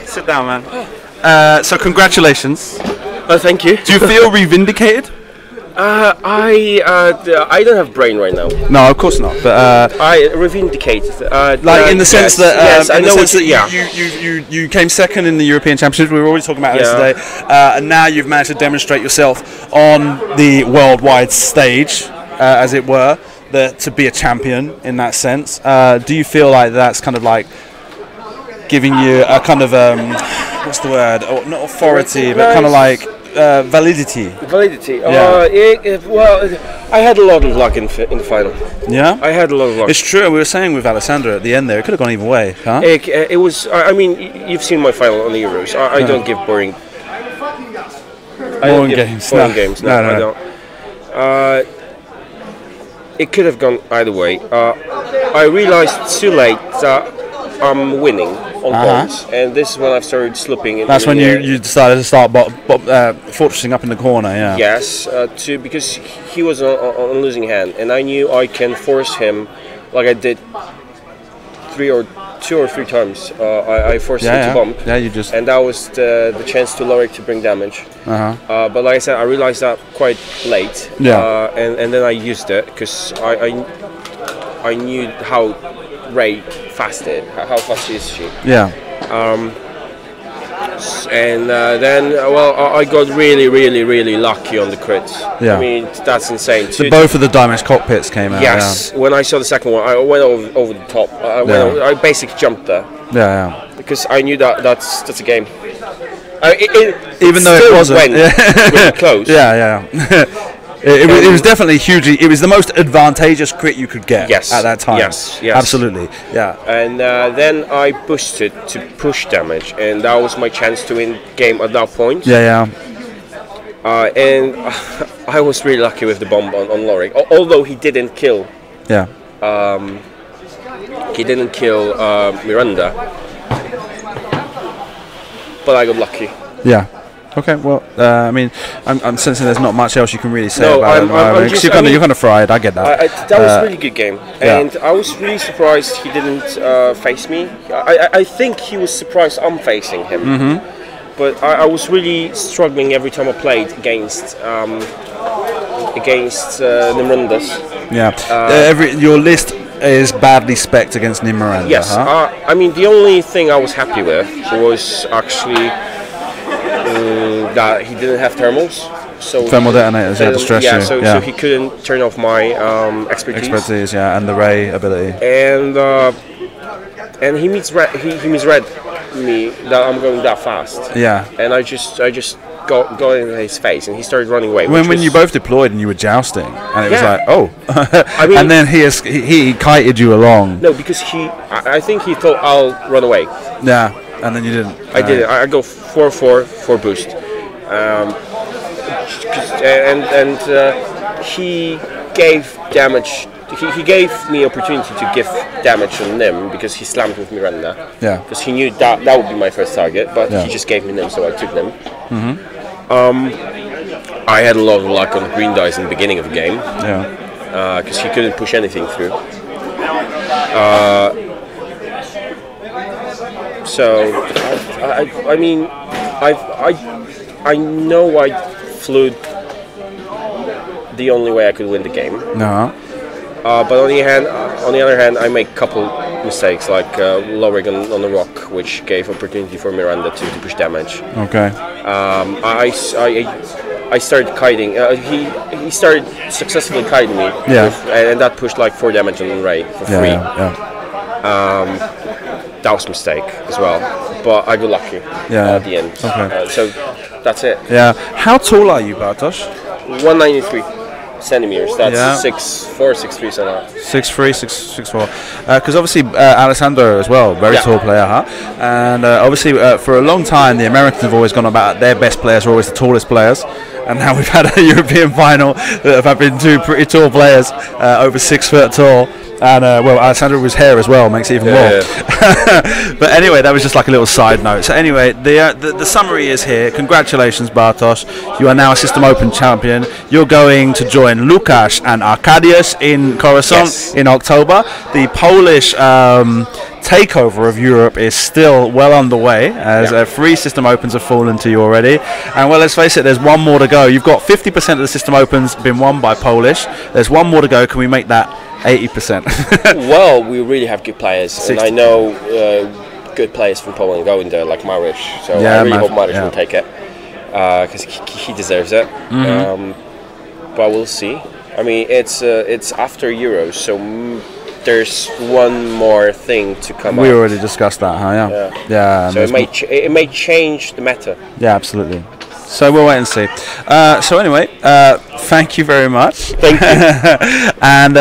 S3: Sit down, man. So congratulations.
S4: Thank you.
S3: Do you feel revindicated?
S4: I don't have brain right now.
S3: No, of course not. But
S4: I revindicated.
S3: like in the sense that
S4: yes, I know
S3: you came second in the European Championships. We were already talking about this today, and now you've managed to demonstrate yourself on the worldwide stage, as it were, to be a champion in that sense. Do you feel like that's kind of like giving you a kind of what's the word? Not authority, but kind of like validity.
S4: Validity.
S3: Yeah.
S4: Well, I had a lot of luck in the final.
S3: Yeah,
S4: I had a lot of luck.
S3: It's true. We were saying with Alessandro at the end there, it could have gone either way, huh?
S4: It was. I mean, you've seen my final on the Euros. I don't give boring.
S3: Games.
S4: Boring games. No, I don't. It could have gone either way. I realized too late that I'm winning on points, and this is when I've started slipping.
S3: That's when you decided to start fortressing up in the corner, yeah.
S4: Yes, because he was on losing hand, and I knew I can force him, like I did two or three times. I forced him to bump.
S3: Yeah, you just.
S4: And that was the chance to Lorik to bring damage. But like I said, I realized that quite late.
S3: Yeah.
S4: And then I used it because I knew how Ray fast is she.
S3: Yeah.
S4: And then, I got really lucky on the crits.
S3: Yeah.
S4: I mean, that's insane.
S3: So both of the Diamond cockpits came out.
S4: Yes. Yeah. When I saw the second one, I went over the top. I basically jumped there.
S3: Yeah.
S4: Because I knew that's a game.
S3: Even though it wasn't.
S4: Went really close.
S3: Yeah. It was definitely hugely. It was the most advantageous crit you could get at that time.
S4: Yes,
S3: absolutely. Yeah.
S4: And then I boosted to push damage, and that was my chance to win game at that point.
S3: Yeah.
S4: And I was really lucky with the bomb on Lorik, although he didn't kill.
S3: Yeah.
S4: He didn't kill Miranda, but I got lucky.
S3: Yeah. Okay, well, I mean, I'm sensing there's not much else you can really say about it. You're kind of fried, I get that.
S4: That was a really good game, and I was really surprised he didn't face me. I think he was surprised I'm facing him, but I was really struggling every time I played against Nimrandas.
S3: Yeah, your list is badly specced against Nimranda.
S4: Yes, I mean, the only thing I was happy with was actually that he didn't have thermals. So
S3: thermal detonators, to stress you.
S4: So he couldn't turn off my expertise.
S3: And the ray ability.
S4: And he misread me that I'm going that fast.
S3: Yeah.
S4: And I just got in his face, and he started running away.
S3: When you both deployed and you were jousting, and it was like, oh,
S4: I mean,
S3: and then he kited you along.
S4: No, because I think he thought I'll run away.
S3: Yeah, and then you didn't.
S4: I didn't. I go 4/4 boost, and he gave damage. He gave me opportunity to give damage on Nim because he slammed with Miranda.
S3: Yeah.
S4: Because he knew that would be my first target, but he just gave me Nim, so I took Nim. I had a lot of luck on green dice in the beginning of the game.
S3: Yeah.
S4: Because he couldn't push anything through. So I mean, I know I flew the only way I could win the game.
S3: No.
S4: But on the other hand, I make a couple mistakes, like lowering on the rock, which gave opportunity for Miranda to push damage.
S3: Okay.
S4: I started kiting. He started successfully kiting me.
S3: Yeah.
S4: And that pushed like 4 damage on Ray for free.
S3: Yeah.
S4: That was a mistake as well, but I got lucky at the end. Okay. So that's it.
S3: Yeah. How tall are you, Bartosz?
S4: 193. centimeters. That's
S3: Yeah.
S4: 6'4", 6'3", something like that.
S3: 6'3", 6'4". Because obviously Alessandro as well, very tall player, huh? And obviously for a long time the Americans have always gone about their best players are always the tallest players. And now we've had a European final that have been two pretty tall players, over 6 foot tall. And well, Alessandro with his hair as well makes it even more. Yeah. But anyway, that was just like a little side note. So anyway, the summary is here. Congratulations, Bartosz. You are now a System Open champion. You're going to join Łukasz and Arkadiusz in Coruscant in October. The Polish takeover of Europe is still well underway, as 3 System Opens have fallen to you already. And well, let's face it, there's one more to go. You've got 50% of the System Opens been won by Polish. There's one more to go. Can we make that 80%?
S4: Well, we really have good players, and I know good players from Poland going there, like Mariusz. So I really hope Mariusz will take it, because he deserves it. But we'll see. I mean, it's after Euros, so there's one more thing to come.
S3: We already discussed that, huh? Yeah.
S4: So it may change the meta.
S3: Yeah, absolutely. So we'll wait and see. So anyway, thank you very much.
S4: Thank you.
S3: And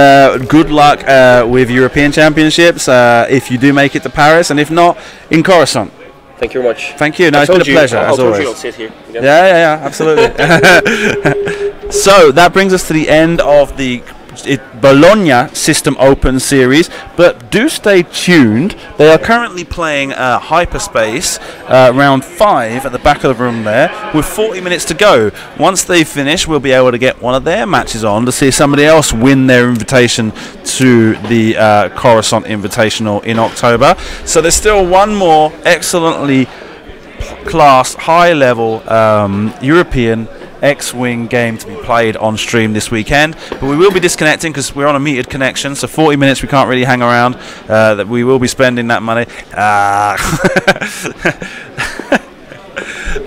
S3: good luck with European Championships, if you do make it to Paris, and if not, in Coruscant.
S4: Thank you very much.
S3: Thank you. No, it's been a pleasure, as always.
S4: I'll sit here.
S3: Yeah, absolutely. So that brings us to the end of the Bologna System Open series, but do stay tuned. They are currently playing Hyperspace round 5 at the back of the room there, with 40 minutes to go. Once they finish, we'll be able to get one of their matches on to see somebody else win their invitation to the Coruscant Invitational in October. So there's still one more excellently classed, high-level European X-Wing game to be played on stream this weekend, but we will be disconnecting because we're on a metered connection, so 40 minutes we can't really hang around. That we will be spending that money,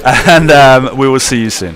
S3: and we will see you soon.